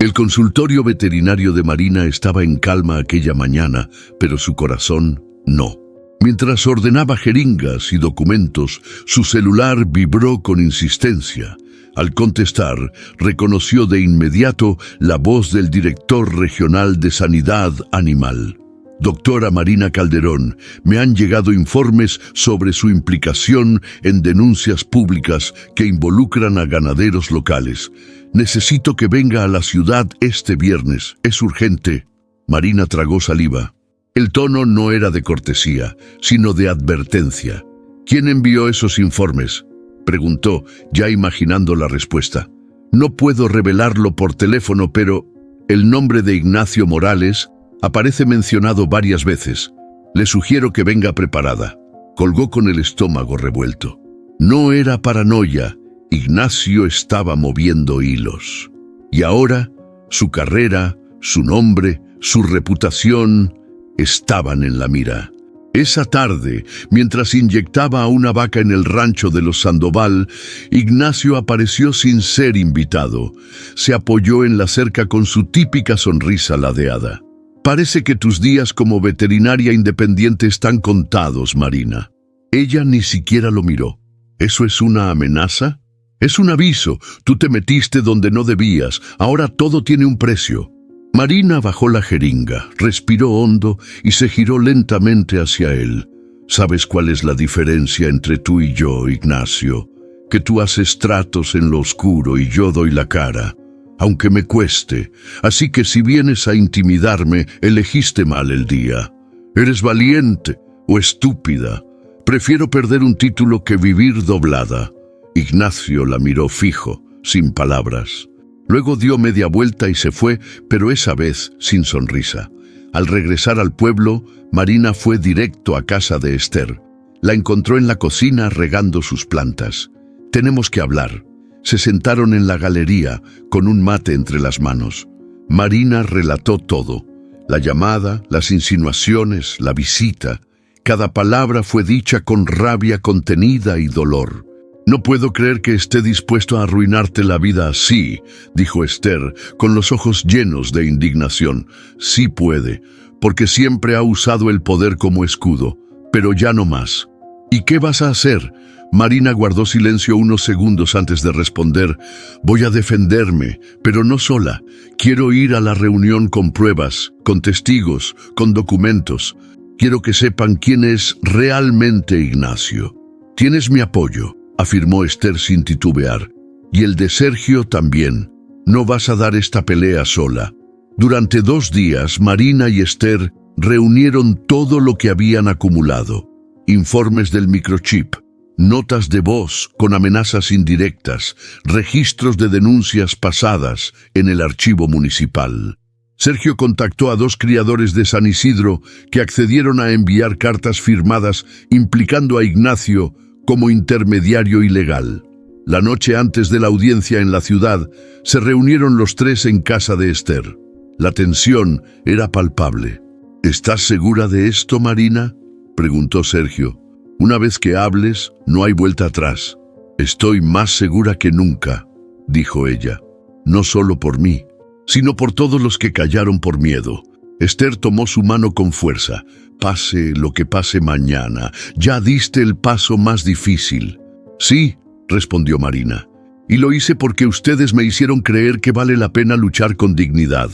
Speaker 1: El consultorio veterinario de Marina estaba en calma aquella mañana, pero su corazón no. Mientras ordenaba jeringas y documentos, su celular vibró con insistencia. Al contestar, reconoció de inmediato la voz del director regional de Sanidad Animal. Doctora Marina Calderón, me han llegado informes sobre su implicación en denuncias públicas que involucran a ganaderos locales. Necesito que venga a la ciudad este viernes. Es urgente. Marina tragó saliva. El tono no era de cortesía, sino de advertencia. ¿Quién envió esos informes?, preguntó, ya imaginando la respuesta. No puedo revelarlo por teléfono, pero el nombre de Ignacio Morales aparece mencionado varias veces. Le sugiero que venga preparada. Colgó con el estómago revuelto. No era paranoia. Ignacio estaba moviendo hilos. Y ahora, su carrera, su nombre, su reputación estaban en la mira. Esa tarde, mientras inyectaba a una vaca en el rancho de los Sandoval, Ignacio apareció sin ser invitado. Se apoyó en la cerca con su típica sonrisa ladeada. Parece que tus días como veterinaria independiente están contados, Marina. Ella ni siquiera lo miró. ¿Eso es una amenaza? Es un aviso. Tú te metiste donde no debías. Ahora todo tiene un precio. Marina bajó la jeringa, respiró hondo y se giró lentamente hacia él. ¿Sabes cuál es la diferencia entre tú y yo, Ignacio? Que tú haces tratos en lo oscuro y yo doy la cara, aunque me cueste. Así que si vienes a intimidarme, elegiste mal el día. ¿Eres valiente o estúpida? Prefiero perder un título que vivir doblada. Ignacio la miró fijo, sin palabras. Luego dio media vuelta y se fue, pero esa vez sin sonrisa. Al regresar al pueblo, Marina fue directo a casa de Esther. La encontró en la cocina regando sus plantas. Tenemos que hablar. Se sentaron en la galería, con un mate entre las manos. Marina relató todo. La llamada, las insinuaciones, la visita. Cada palabra fue dicha con rabia contenida y dolor. No puedo creer que esté dispuesto a arruinarte la vida así, dijo Esther, con los ojos llenos de indignación. Sí puede, porque siempre ha usado el poder como escudo, pero ya no más. ¿Y qué vas a hacer? Marina guardó silencio unos segundos antes de responder. Voy a defenderme, pero no sola. Quiero ir a la reunión con pruebas, con testigos, con documentos. Quiero que sepan quién es realmente Ignacio. Tienes mi apoyo, afirmó Esther sin titubear. Y el de Sergio también. No vas a dar esta pelea sola. Durante 2 días, Marina y Esther reunieron todo lo que habían acumulado. Informes del microchip, notas de voz con amenazas indirectas, registros de denuncias pasadas en el archivo municipal. Sergio contactó a 2 criadores de San Isidro que accedieron a enviar cartas firmadas implicando a Ignacio como intermediario ilegal. La noche antes de la audiencia en la ciudad, se reunieron los 3 en casa de Esther. La tensión era palpable. ¿Estás segura de esto, Marina?, preguntó Sergio. Una vez que hables, no hay vuelta atrás. Estoy más segura que nunca, dijo ella. No solo por mí, sino por todos los que callaron por miedo. Esther tomó su mano con fuerza. Pase lo que pase mañana, ya diste el paso más difícil. Sí, respondió Marina. Y lo hice porque ustedes me hicieron creer que vale la pena luchar con dignidad.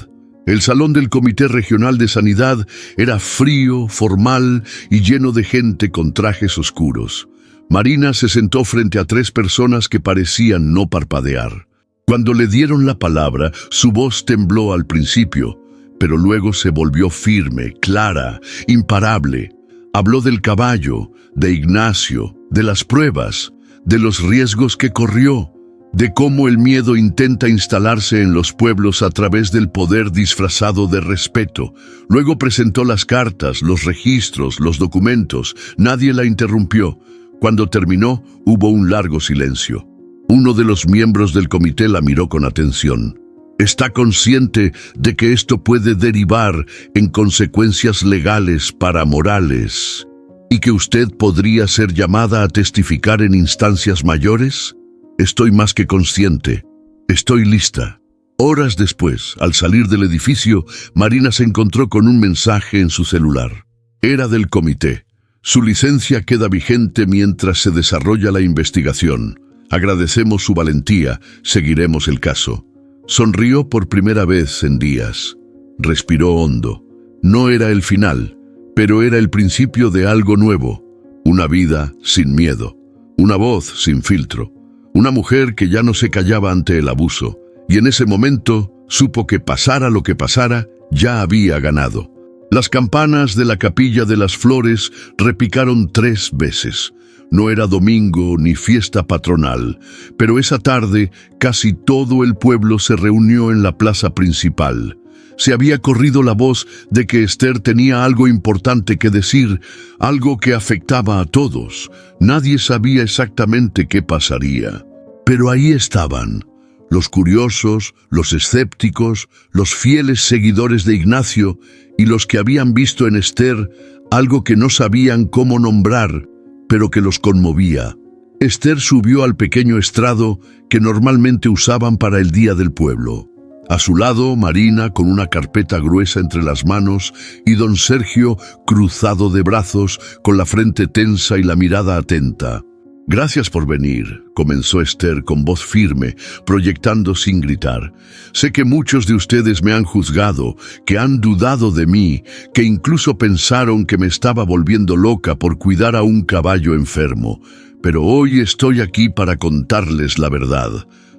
Speaker 1: El salón del Comité Regional de Sanidad era frío, formal y lleno de gente con trajes oscuros. Marina se sentó frente a 3 personas que parecían no parpadear. Cuando le dieron la palabra, su voz tembló al principio, pero luego se volvió firme, clara, imparable. Habló del caballo, de Ignacio, de las pruebas, de los riesgos que corrió, de cómo el miedo intenta instalarse en los pueblos a través del poder disfrazado de respeto. Luego presentó las cartas, los registros, los documentos. Nadie la interrumpió. Cuando terminó, hubo un largo silencio. Uno de los miembros del comité la miró con atención. ¿Está consciente de que esto puede derivar en consecuencias legales para Morales? ¿Y que usted podría ser llamada a testificar en instancias mayores? Estoy más que consciente. Estoy lista. Horas después, al salir del edificio, Marina se encontró con un mensaje en su celular. Era del comité. Su licencia queda vigente mientras se desarrolla la investigación. Agradecemos su valentía. Seguiremos el caso. Sonrió por primera vez en días. Respiró hondo. No era el final, pero era el principio de algo nuevo. Una vida sin miedo. Una voz sin filtro. Una mujer que ya no se callaba ante el abuso. Y en ese momento supo que pasara lo que pasara, ya había ganado. Las campanas de la Capilla de las Flores repicaron 3 veces. No era domingo ni fiesta patronal, pero esa tarde casi todo el pueblo se reunió en la plaza principal. Se había corrido la voz de que Esther tenía algo importante que decir, algo que afectaba a todos. Nadie sabía exactamente qué pasaría. Pero ahí estaban, los curiosos, los escépticos, los fieles seguidores de Ignacio y los que habían visto en Esther algo que no sabían cómo nombrar, pero que los conmovía. Esther subió al pequeño estrado que normalmente usaban para el Día del Pueblo. A su lado, Marina, con una carpeta gruesa entre las manos, y don Sergio, cruzado de brazos, con la frente tensa y la mirada atenta. «Gracias por venir», comenzó Esther con voz firme, proyectando sin gritar. «Sé que muchos de ustedes me han juzgado, que han dudado de mí, que incluso pensaron que me estaba volviendo loca por cuidar a un caballo enfermo. Pero hoy estoy aquí para contarles la verdad.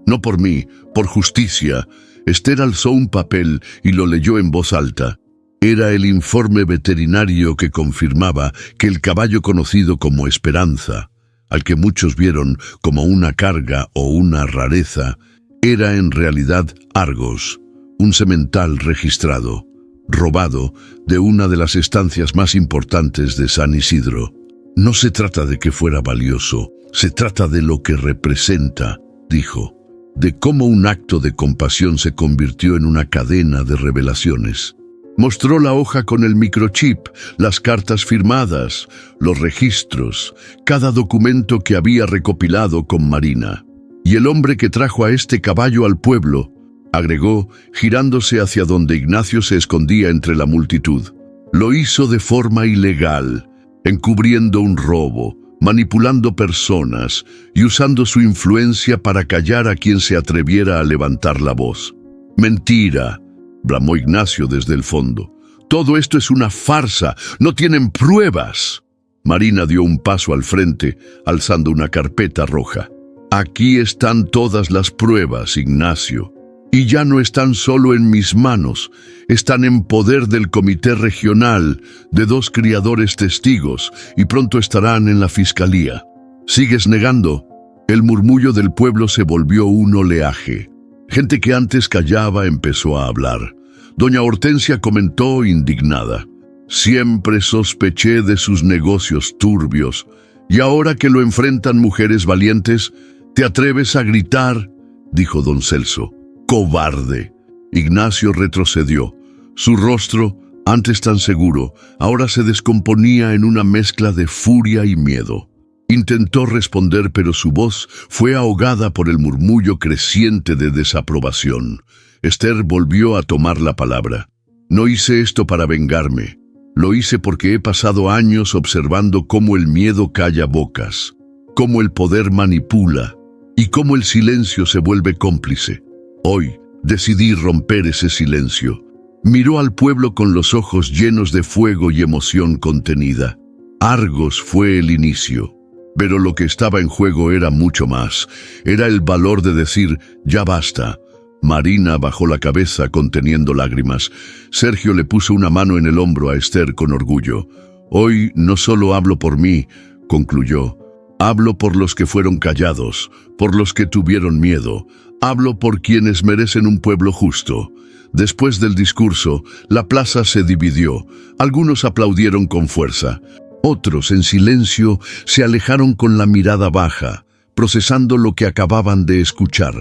Speaker 1: No por mí, por justicia». Esther alzó un papel y lo leyó en voz alta. Era el informe veterinario que confirmaba que el caballo conocido como Esperanza, al que muchos vieron como una carga o una rareza, era en realidad Argos, un semental registrado, robado de una de las estancias más importantes de San Isidro. «No se trata de que fuera valioso, se trata de lo que representa», dijo, «de cómo un acto de compasión se convirtió en una cadena de revelaciones». Mostró la hoja con el microchip, las cartas firmadas, los registros, cada documento que había recopilado con Marina. «Y el hombre que trajo a este caballo al pueblo», agregó, girándose hacia donde Ignacio se escondía entre la multitud, «lo hizo de forma ilegal, encubriendo un robo, manipulando personas y usando su influencia para callar a quien se atreviera a levantar la voz». «Mentira», bramó Ignacio desde el fondo. «Todo esto es una farsa, no tienen pruebas». Marina dio un paso al frente, alzando una carpeta roja. «Aquí están todas las pruebas, Ignacio. Y ya no están solo en mis manos, están en poder del comité regional, de 2 criadores testigos, y pronto estarán en la fiscalía». «¿Sigues negando?» El murmullo del pueblo se volvió un oleaje. Gente que antes callaba empezó a hablar. Doña Hortensia comentó indignada: «Siempre sospeché de sus negocios turbios, y ahora que lo enfrentan mujeres valientes, ¿te atreves a gritar?», dijo don Celso. «¡Cobarde!». Ignacio retrocedió. Su rostro, antes tan seguro, ahora se descomponía en una mezcla de furia y miedo. Intentó responder, pero su voz fue ahogada por el murmullo creciente de desaprobación. Esther volvió a tomar la palabra. «No hice esto para vengarme. Lo hice porque he pasado años observando cómo el miedo calla bocas, cómo el poder manipula y cómo el silencio se vuelve cómplice. Hoy decidí romper ese silencio». Miró al pueblo con los ojos llenos de fuego y emoción contenida. Argos fue el inicio. Pero lo que estaba en juego era mucho más. Era el valor de decir: «Ya basta». Marina bajó la cabeza conteniendo lágrimas. Sergio le puso una mano en el hombro a Esther con orgullo. «Hoy no solo hablo por mí», concluyó. «Hablo por los que fueron callados, por los que tuvieron miedo. Hablo por quienes merecen un pueblo justo». Después del discurso, la plaza se dividió. Algunos aplaudieron con fuerza. Otros, en silencio, se alejaron con la mirada baja, procesando lo que acababan de escuchar.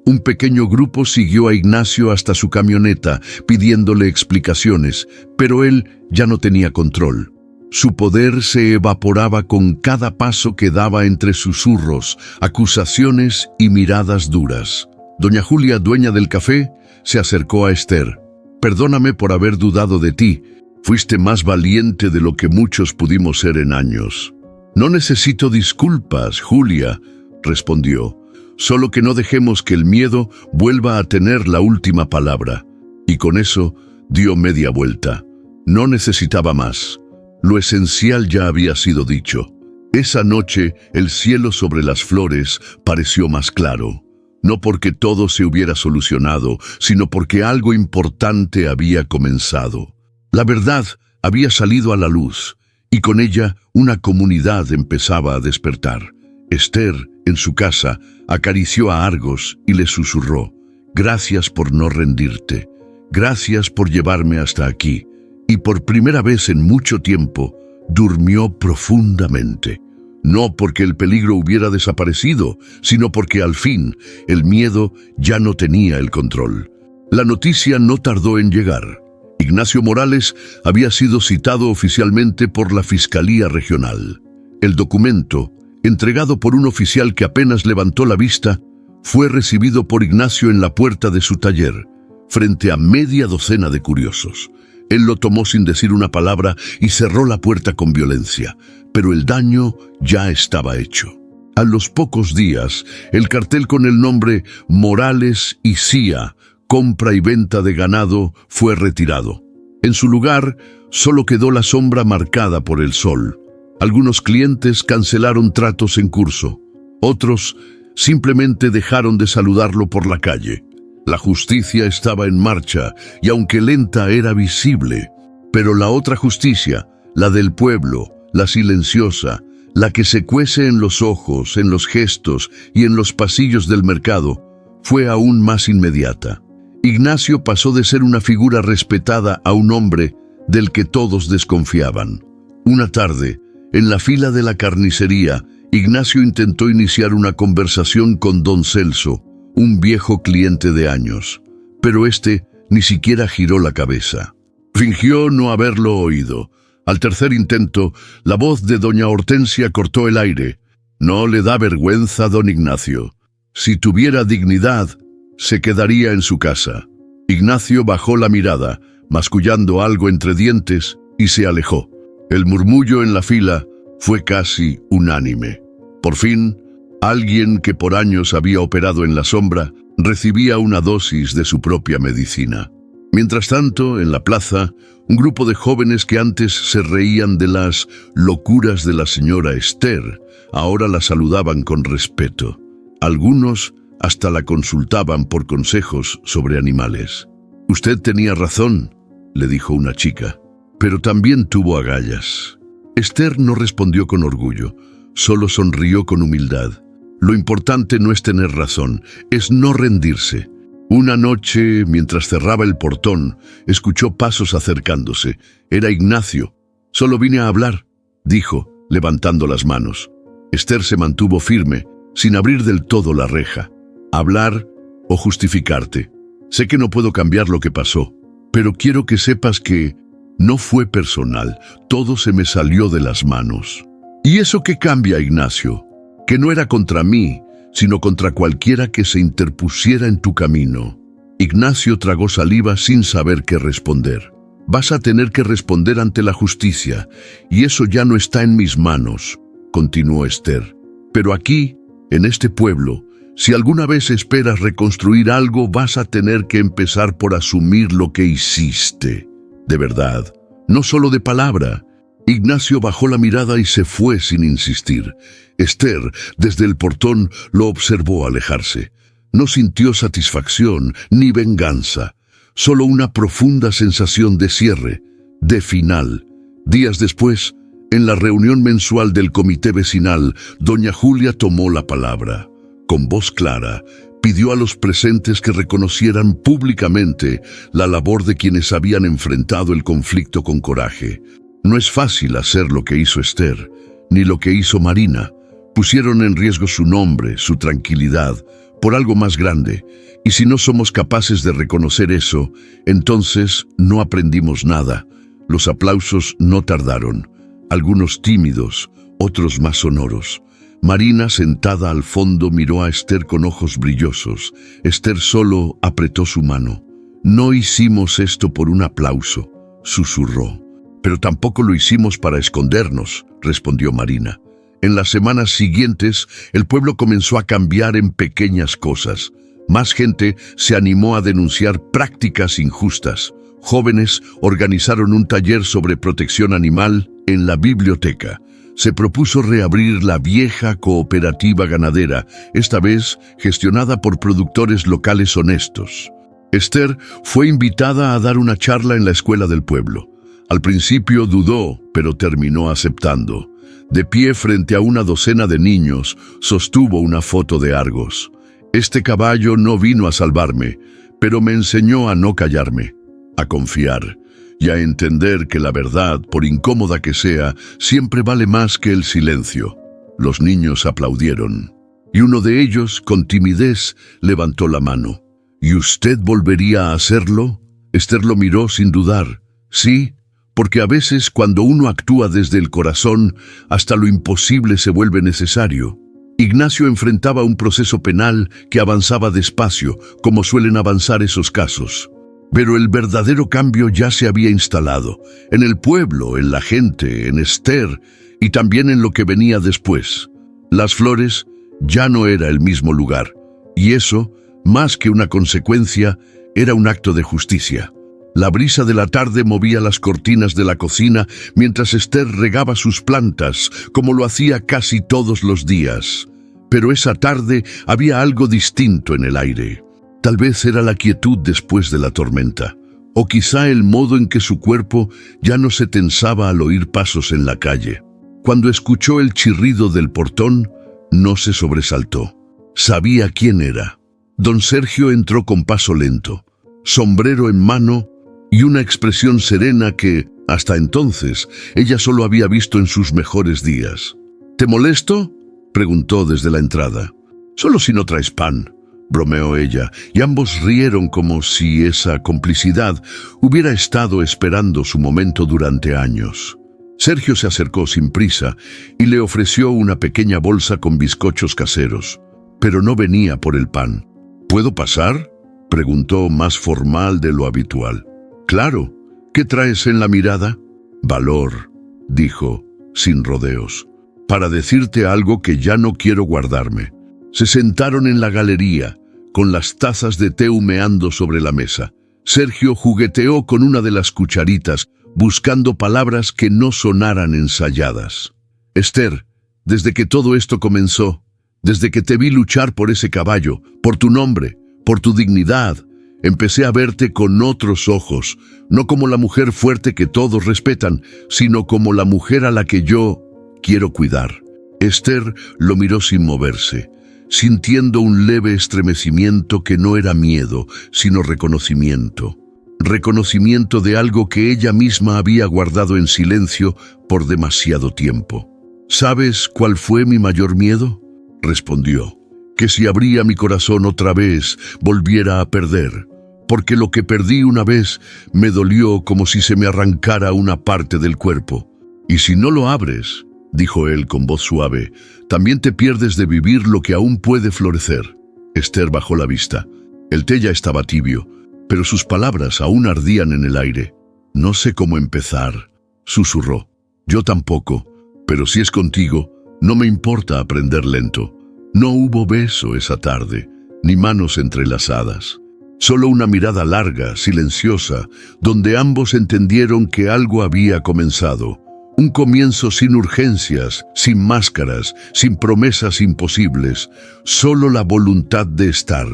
Speaker 1: Un pequeño grupo siguió a Ignacio hasta su camioneta, pidiéndole explicaciones, pero él ya no tenía control. Su poder se evaporaba con cada paso que daba entre susurros, acusaciones y miradas duras. Doña Julia, dueña del café, se acercó a Esther. «Perdóname por haber dudado de ti. Fuiste más valiente de lo que muchos pudimos ser en años». «No necesito disculpas, Julia», respondió. «Solo que no dejemos que el miedo vuelva a tener la última palabra». Y con eso dio media vuelta. No necesitaba más. Lo esencial ya había sido dicho. Esa noche el cielo sobre las flores pareció más claro. No porque todo se hubiera solucionado, sino porque algo importante había comenzado. La verdad había salido a la luz, y con ella una comunidad empezaba a despertar. Esther, en su casa, acarició a Argos y le susurró: «Gracias por no rendirte. Gracias por llevarme hasta aquí». Y por primera vez en mucho tiempo, durmió profundamente. No porque el peligro hubiera desaparecido, sino porque al fin el miedo ya no tenía el control. La noticia no tardó en llegar. Ignacio Morales había sido citado oficialmente por la Fiscalía Regional. El documento, entregado por un oficial que apenas levantó la vista, fue recibido por Ignacio en la puerta de su taller, frente a media docena de curiosos. Él lo tomó sin decir una palabra y cerró la puerta con violencia, pero el daño ya estaba hecho. A los pocos días, el cartel con el nombre Morales y Cía, compra y venta de ganado, fue retirado. En su lugar, solo quedó la sombra marcada por el sol. Algunos clientes cancelaron tratos en curso. Otros simplemente dejaron de saludarlo por la calle. La justicia estaba en marcha y aunque lenta era visible, pero la otra justicia, la del pueblo, la silenciosa, la que se cuece en los ojos, en los gestos y en los pasillos del mercado, fue aún más inmediata. Ignacio pasó de ser una figura respetada a un hombre del que todos desconfiaban. Una tarde, en la fila de la carnicería, Ignacio intentó iniciar una conversación con don Celso, un viejo cliente de años, pero este ni siquiera giró la cabeza. Fingió no haberlo oído. Al tercer intento, la voz de doña Hortensia cortó el aire. «No le da vergüenza, don Ignacio. Si tuviera dignidad, se quedaría en su casa». Ignacio bajó la mirada, mascullando algo entre dientes, y se alejó. El murmullo en la fila fue casi unánime. Por fin, alguien que por años había operado en la sombra recibía una dosis de su propia medicina. Mientras tanto, en la plaza, un grupo de jóvenes que antes se reían de las locuras de la señora Esther, ahora la saludaban con respeto. Algunos hasta la consultaban por consejos sobre animales. «Usted tenía razón», le dijo una chica, «pero también tuvo agallas». Esther no respondió con orgullo, solo sonrió con humildad. Lo importante no es tener razón, es no rendirse. Una noche, mientras cerraba el portón, escuchó pasos acercándose. Era Ignacio. «Solo vine a hablar», dijo, levantando las manos. Esther se mantuvo firme, sin abrir del todo la reja. «Hablar o justificarte. Sé que no puedo cambiar lo que pasó, pero quiero que sepas que no fue personal, todo se me salió de las manos». «¿Y eso qué cambia, Ignacio? Que no era contra mí, sino contra cualquiera que se interpusiera en tu camino». Ignacio tragó saliva sin saber qué responder. «Vas a tener que responder ante la justicia, y eso ya no está en mis manos», continuó Esther. «Pero aquí, en este pueblo, si alguna vez esperas reconstruir algo, vas a tener que empezar por asumir lo que hiciste. De verdad, no solo de palabra». Ignacio bajó la mirada y se fue sin insistir. Esther, desde el portón, lo observó alejarse. No sintió satisfacción ni venganza, solo una profunda sensación de cierre, de final. Días después, en la reunión mensual del comité vecinal, doña Julia tomó la palabra. Con voz clara, pidió a los presentes que reconocieran públicamente la labor de quienes habían enfrentado el conflicto con coraje. No es fácil hacer lo que hizo Esther, ni lo que hizo Marina. Pusieron en riesgo su nombre, su tranquilidad, por algo más grande. Y si no somos capaces de reconocer eso, entonces no aprendimos nada. Los aplausos no tardaron. algunos tímidos, otros más sonoros. Marina, sentada al fondo, miró a Esther con ojos brillosos. Esther solo apretó su mano. «No hicimos esto por un aplauso», susurró. «Pero tampoco lo hicimos para escondernos», respondió Marina. En las semanas siguientes, el pueblo comenzó a cambiar en pequeñas cosas. Más gente se animó a denunciar prácticas injustas. Jóvenes organizaron un taller sobre protección animal en la biblioteca. Se propuso reabrir la vieja cooperativa ganadera, esta vez gestionada por productores locales honestos. Esther fue invitada a dar una charla en la escuela del pueblo. Al principio dudó, pero terminó aceptando. De pie frente a una docena de niños, sostuvo una foto de Argos. «Este caballo no vino a salvarme, pero me enseñó a no callarme, a confiar y a entender que la verdad, por incómoda que sea, siempre vale más que el silencio». Los niños aplaudieron, y uno de ellos, con timidez, levantó la mano. «¿Y usted volvería a hacerlo?» Esther lo miró sin dudar. «Sí, porque a veces cuando uno actúa desde el corazón, hasta lo imposible se vuelve necesario». Ignacio enfrentaba un proceso penal que avanzaba despacio, como suelen avanzar esos casos. Pero el verdadero cambio ya se había instalado, en el pueblo, en la gente, en Esther y también en lo que venía después. Las Flores ya no era el mismo lugar, y eso, más que una consecuencia, era un acto de justicia. La brisa de la tarde movía las cortinas de la cocina mientras Esther regaba sus plantas, como lo hacía casi todos los días. Pero esa tarde había algo distinto en el aire. Tal vez era la quietud después de la tormenta, o quizá el modo en que su cuerpo ya no se tensaba al oír pasos en la calle. Cuando escuchó el chirrido del portón, no se sobresaltó. Sabía quién era. Don Sergio entró con paso lento, sombrero en mano y una expresión serena que, hasta entonces, ella solo había visto en sus mejores días. «¿Te molesto?», preguntó desde la entrada. «Solo si no traes pan», bromeó ella, y ambos rieron como si esa complicidad hubiera estado esperando su momento durante años. Sergio se acercó sin prisa y le ofreció una pequeña bolsa con bizcochos caseros, pero no venía por el pan. «¿Puedo pasar?», preguntó más formal de lo habitual. «Claro. ¿Qué traes en la mirada?» «Valor», dijo, sin rodeos, «para decirte algo que ya no quiero guardarme». Se sentaron en la galería, con las tazas de té humeando sobre la mesa. Sergio jugueteó con una de las cucharitas, buscando palabras que no sonaran ensayadas. «Esther, desde que todo esto comenzó, desde que te vi luchar por ese caballo, por tu nombre, por tu dignidad, empecé a verte con otros ojos, no como la mujer fuerte que todos respetan, sino como la mujer a la que yo quiero cuidar». Esther lo miró sin moverse, sintiendo un leve estremecimiento que no era miedo, sino reconocimiento. Reconocimiento de algo que ella misma había guardado en silencio por demasiado tiempo. «¿Sabes cuál fue mi mayor miedo?», respondió. «Que si abría mi corazón otra vez, volviera a perder. Porque lo que perdí una vez me dolió como si se me arrancara una parte del cuerpo. Y si no lo abres», dijo él con voz suave, «también te pierdes de vivir lo que aún puede florecer». Esther bajó la vista. El té ya estaba tibio, pero sus palabras aún ardían en el aire. «No sé cómo empezar», susurró. «Yo tampoco, pero si es contigo, no me importa aprender lento». No hubo beso esa tarde, ni manos entrelazadas. Solo una mirada larga, silenciosa, donde ambos entendieron que algo había comenzado. Un comienzo sin urgencias, sin máscaras, sin promesas imposibles, solo la voluntad de estar.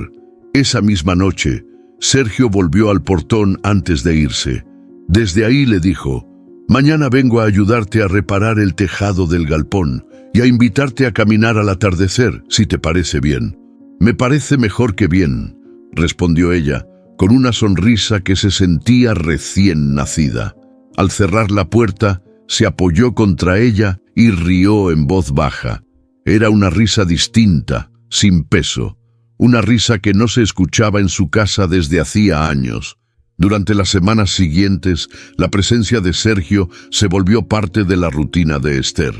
Speaker 1: Esa misma noche, Sergio volvió al portón antes de irse. Desde ahí le dijo: «Mañana vengo a ayudarte a reparar el tejado del galpón y a invitarte a caminar al atardecer, si te parece bien». «Me parece mejor que bien», respondió ella, con una sonrisa que se sentía recién nacida. Al cerrar la puerta, se apoyó contra ella y rió en voz baja. Era una risa distinta, sin peso, una risa que no se escuchaba en su casa desde hacía años. Durante las semanas siguientes, la presencia de Sergio se volvió parte de la rutina de Esther,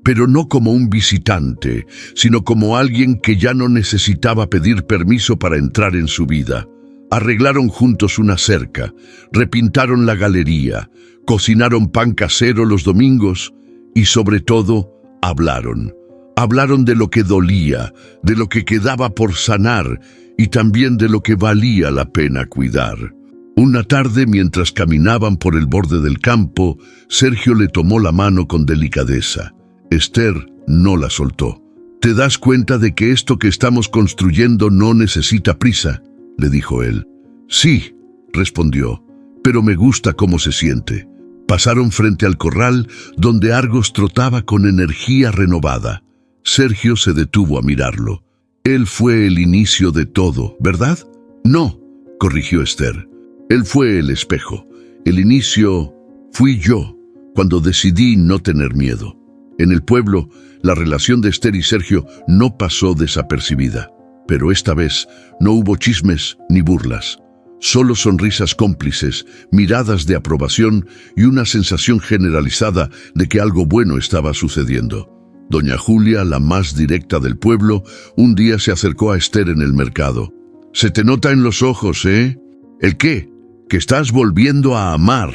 Speaker 1: pero no como un visitante, sino como alguien que ya no necesitaba pedir permiso para entrar en su vida. Arreglaron juntos una cerca, repintaron la galería, cocinaron pan casero los domingos y, sobre todo, hablaron. Hablaron de lo que dolía, de lo que quedaba por sanar y también de lo que valía la pena cuidar. Una tarde, mientras caminaban por el borde del campo, Sergio le tomó la mano con delicadeza. Esther no la soltó. «¿Te das cuenta de que esto que estamos construyendo no necesita prisa?», le dijo él. «Sí», respondió, «pero me gusta cómo se siente». Pasaron frente al corral, donde Argos trotaba con energía renovada. Sergio se detuvo a mirarlo. «Él fue el inicio de todo, ¿verdad?» «No», corrigió Esther. «Él fue el espejo. El inicio fui yo, cuando decidí no tener miedo». En el pueblo, la relación de Esther y Sergio no pasó desapercibida. Pero esta vez no hubo chismes ni burlas. Solo sonrisas cómplices, miradas de aprobación y una sensación generalizada de que algo bueno estaba sucediendo. Doña Julia, la más directa del pueblo, un día se acercó a Esther en el mercado. «Se te nota en los ojos, ¿eh?» «¿El qué?» «Que estás volviendo a amar».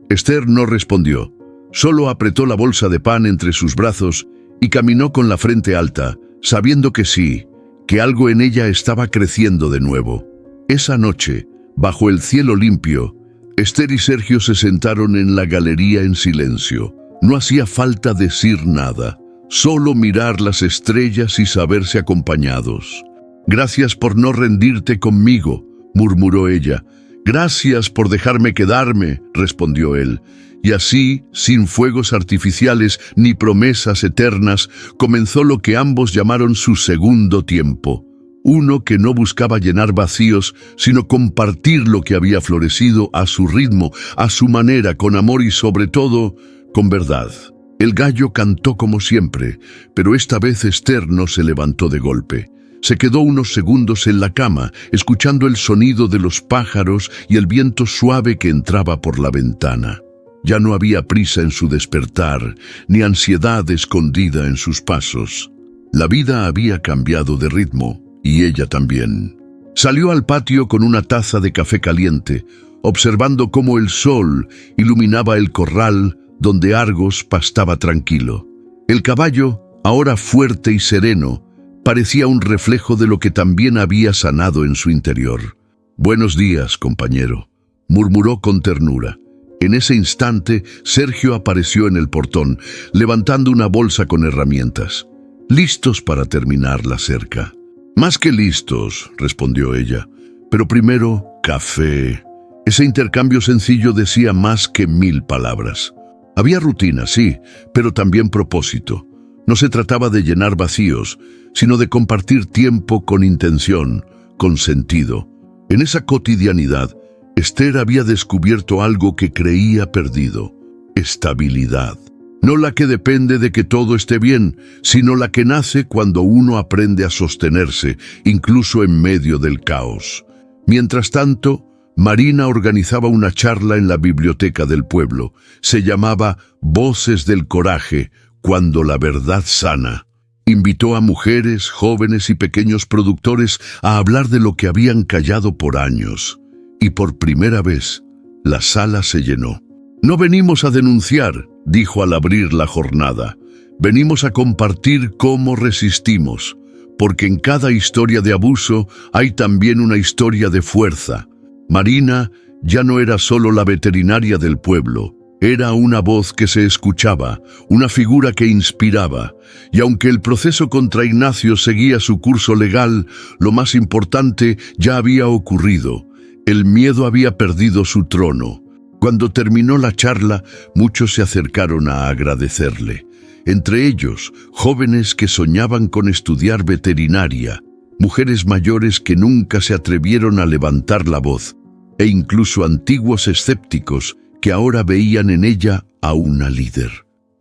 Speaker 1: Esther no respondió. Solo apretó la bolsa de pan entre sus brazos y caminó con la frente alta, sabiendo que sí, que algo en ella estaba creciendo de nuevo. Esa noche, bajo el cielo limpio, Esther y Sergio se sentaron en la galería en silencio. No hacía falta decir nada, solo mirar las estrellas y saberse acompañados. «Gracias por no rendirte conmigo», murmuró ella. «Gracias por dejarme quedarme», respondió él. Y así, sin fuegos artificiales ni promesas eternas, comenzó lo que ambos llamaron su segundo tiempo. Uno que no buscaba llenar vacíos, sino compartir lo que había florecido a su ritmo, a su manera, con amor y sobre todo, con verdad. El gallo cantó como siempre, pero esta vez Esther no se levantó de golpe. Se quedó unos segundos en la cama, escuchando el sonido de los pájaros y el viento suave que entraba por la ventana. Ya no había prisa en su despertar, ni ansiedad escondida en sus pasos. La vida había cambiado de ritmo, y ella también. Salió al patio con una taza de café caliente, observando cómo el sol iluminaba el corral donde Argos pastaba tranquilo. El caballo, ahora fuerte y sereno, parecía un reflejo de lo que también había sanado en su interior. «Buenos días, compañero», murmuró con ternura. En ese instante, Sergio apareció en el portón, levantando una bolsa con herramientas. «Listos para terminar la cerca». «Más que listos», respondió ella. «Pero primero, café». Ese intercambio sencillo decía más que 1000 palabras. Había rutina, sí, pero también propósito. No se trataba de llenar vacíos, sino de compartir tiempo con intención, con sentido. En esa cotidianidad, Esther había descubierto algo que creía perdido: estabilidad. No la que depende de que todo esté bien, sino la que nace cuando uno aprende a sostenerse, incluso en medio del caos. Mientras tanto, Marina organizaba una charla en la biblioteca del pueblo. Se llamaba Voces del Coraje, cuando la verdad sana. Invitó a mujeres, jóvenes y pequeños productores a hablar de lo que habían callado por años. Y por primera vez, la sala se llenó. «No venimos a denunciar», dijo al abrir la jornada. «Venimos a compartir cómo resistimos, porque en cada historia de abuso hay también una historia de fuerza». Marina ya no era solo la veterinaria del pueblo, era una voz que se escuchaba, una figura que inspiraba, y aunque el proceso contra Ignacio seguía su curso legal, lo más importante ya había ocurrido. El miedo había perdido su trono. Cuando terminó la charla, muchos se acercaron a agradecerle. Entre ellos, jóvenes que soñaban con estudiar veterinaria, mujeres mayores que nunca se atrevieron a levantar la voz, e incluso antiguos escépticos que ahora veían en ella a una líder.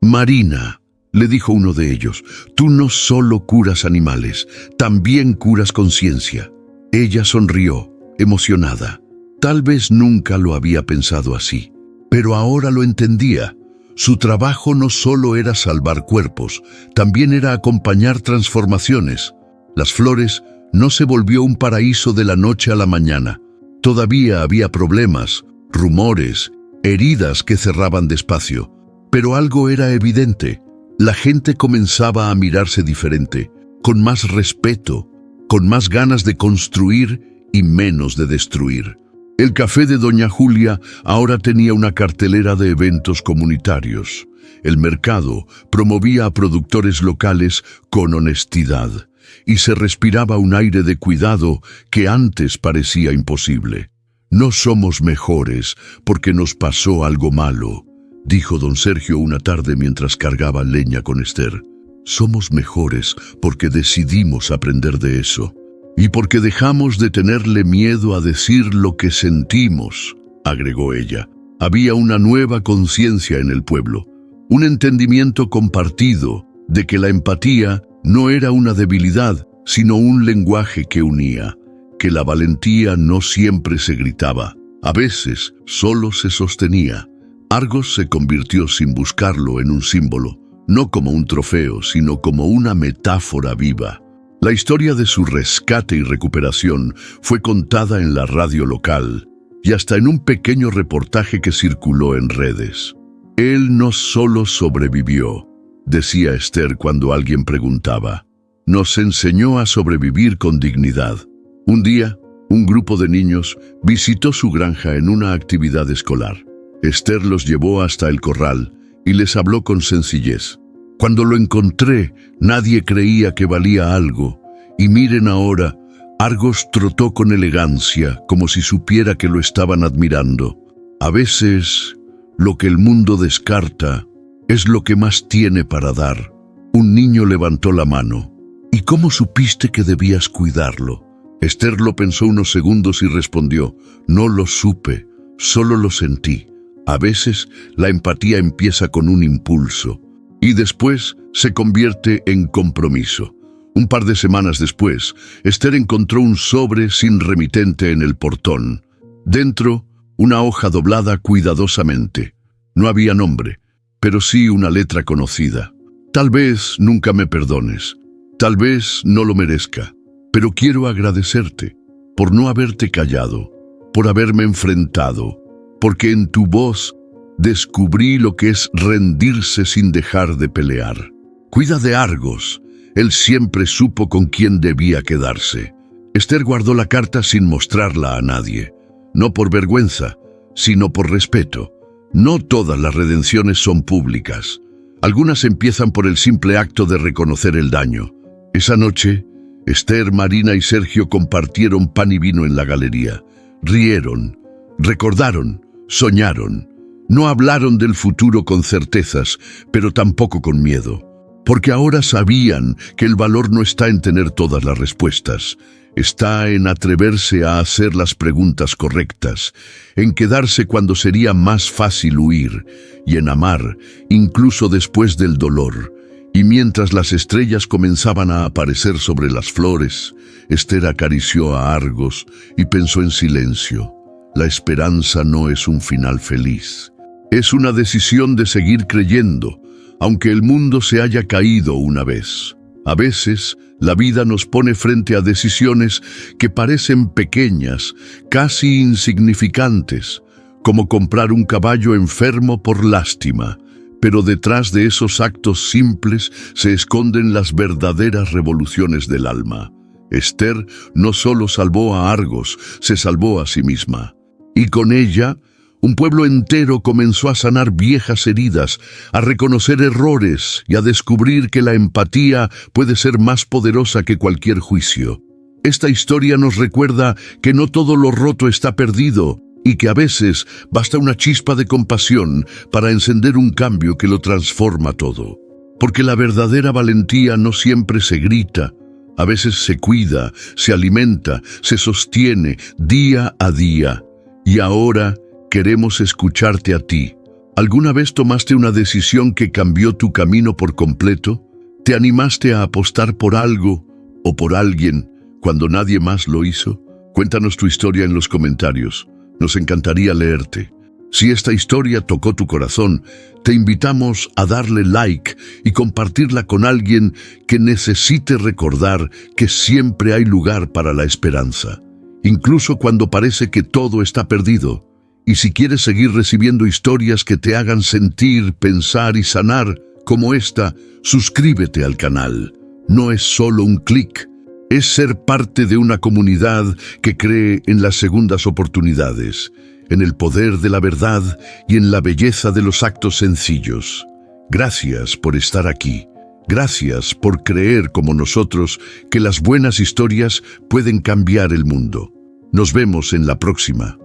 Speaker 1: «Marina», le dijo uno de ellos, «tú no solo curas animales, también curas conciencia». Ella sonrió, emocionada. Tal vez nunca lo había pensado así, pero ahora lo entendía. Su trabajo no solo era salvar cuerpos, también era acompañar transformaciones. Las flores no se volvió un paraíso de la noche a la mañana. Todavía había problemas, rumores, heridas que cerraban despacio. Pero algo era evidente. La gente comenzaba a mirarse diferente, con más respeto, con más ganas de construir y menos de destruir. El café de Doña Julia ahora tenía una cartelera de eventos comunitarios. El mercado promovía a productores locales con honestidad y se respiraba un aire de cuidado que antes parecía imposible. No somos mejores porque nos pasó algo malo, dijo don Sergio una tarde mientras cargaba leña con Esther. Somos mejores porque decidimos aprender de eso. Y porque dejamos de tenerle miedo a decir lo que sentimos, agregó ella. Había una nueva conciencia en el pueblo, un entendimiento compartido de que la empatía no era una debilidad, sino un lenguaje que unía, que la valentía no siempre se gritaba, a veces solo se sostenía. Argos se convirtió sin buscarlo en un símbolo, no como un trofeo, sino como una metáfora viva. La historia de su rescate y recuperación fue contada en la radio local y hasta en un pequeño reportaje que circuló en redes. Él no solo sobrevivió, decía Esther cuando alguien preguntaba. Nos enseñó a sobrevivir con dignidad. Un día, un grupo de niños visitó su granja en una actividad escolar. Esther los llevó hasta el corral y les habló con sencillez. Cuando lo encontré, nadie creía que valía algo. Y miren ahora, Argos trotó con elegancia, como si supiera que lo estaban admirando. A veces, lo que el mundo descarta es lo que más tiene para dar. Un niño levantó la mano. ¿Y cómo supiste que debías cuidarlo? Esther lo pensó unos segundos y respondió, no lo supe, solo lo sentí. A veces, la empatía empieza con un impulso y después se convierte en compromiso. Un par de semanas después, Esther encontró un sobre sin remitente en el portón. Dentro, una hoja doblada cuidadosamente. No había nombre, pero sí una letra conocida. Tal vez nunca me perdones, tal vez no lo merezca, pero quiero agradecerte por no haberte callado, por haberme enfrentado, porque en tu voz descubrí lo que es rendirse sin dejar de pelear. Cuida de Argos. Él siempre supo con quién debía quedarse. Esther guardó la carta sin mostrarla a nadie. No por vergüenza, sino por respeto. No todas las redenciones son públicas. Algunas empiezan por el simple acto de reconocer el daño. Esa noche, Esther, Marina y Sergio compartieron pan y vino en la galería. Rieron, recordaron, soñaron. No hablaron del futuro con certezas, pero tampoco con miedo. Porque ahora sabían que el valor no está en tener todas las respuestas, está en atreverse a hacer las preguntas correctas, en quedarse cuando sería más fácil huir, y en amar, incluso después del dolor. Y mientras las estrellas comenzaban a aparecer sobre las flores, Esther acarició a Argos y pensó en silencio. La esperanza no es un final feliz. Es una decisión de seguir creyendo, aunque el mundo se haya caído una vez. A veces, la vida nos pone frente a decisiones que parecen pequeñas, casi insignificantes, como comprar un caballo enfermo por lástima. Pero detrás de esos actos simples se esconden las verdaderas revoluciones del alma. Esther no solo salvó a Argos, se salvó a sí misma. Y con ella, un pueblo entero comenzó a sanar viejas heridas, a reconocer errores y a descubrir que la empatía puede ser más poderosa que cualquier juicio. Esta historia nos recuerda que no todo lo roto está perdido y que a veces basta una chispa de compasión para encender un cambio que lo transforma todo. Porque la verdadera valentía no siempre se grita, a veces se cuida, se alimenta, se sostiene día a día. Y ahora queremos escucharte a ti. ¿Alguna vez tomaste una decisión que cambió tu camino por completo? ¿Te animaste a apostar por algo o por alguien cuando nadie más lo hizo? Cuéntanos tu historia en los comentarios. Nos encantaría leerte. Si esta historia tocó tu corazón, te invitamos a darle like y compartirla con alguien que necesite recordar que siempre hay lugar para la esperanza, incluso cuando parece que todo está perdido. Y si quieres seguir recibiendo historias que te hagan sentir, pensar y sanar, como esta, suscríbete al canal. No es solo un clic, es ser parte de una comunidad que cree en las segundas oportunidades, en el poder de la verdad y en la belleza de los actos sencillos. Gracias por estar aquí. Gracias por creer como nosotros que las buenas historias pueden cambiar el mundo. Nos vemos en la próxima.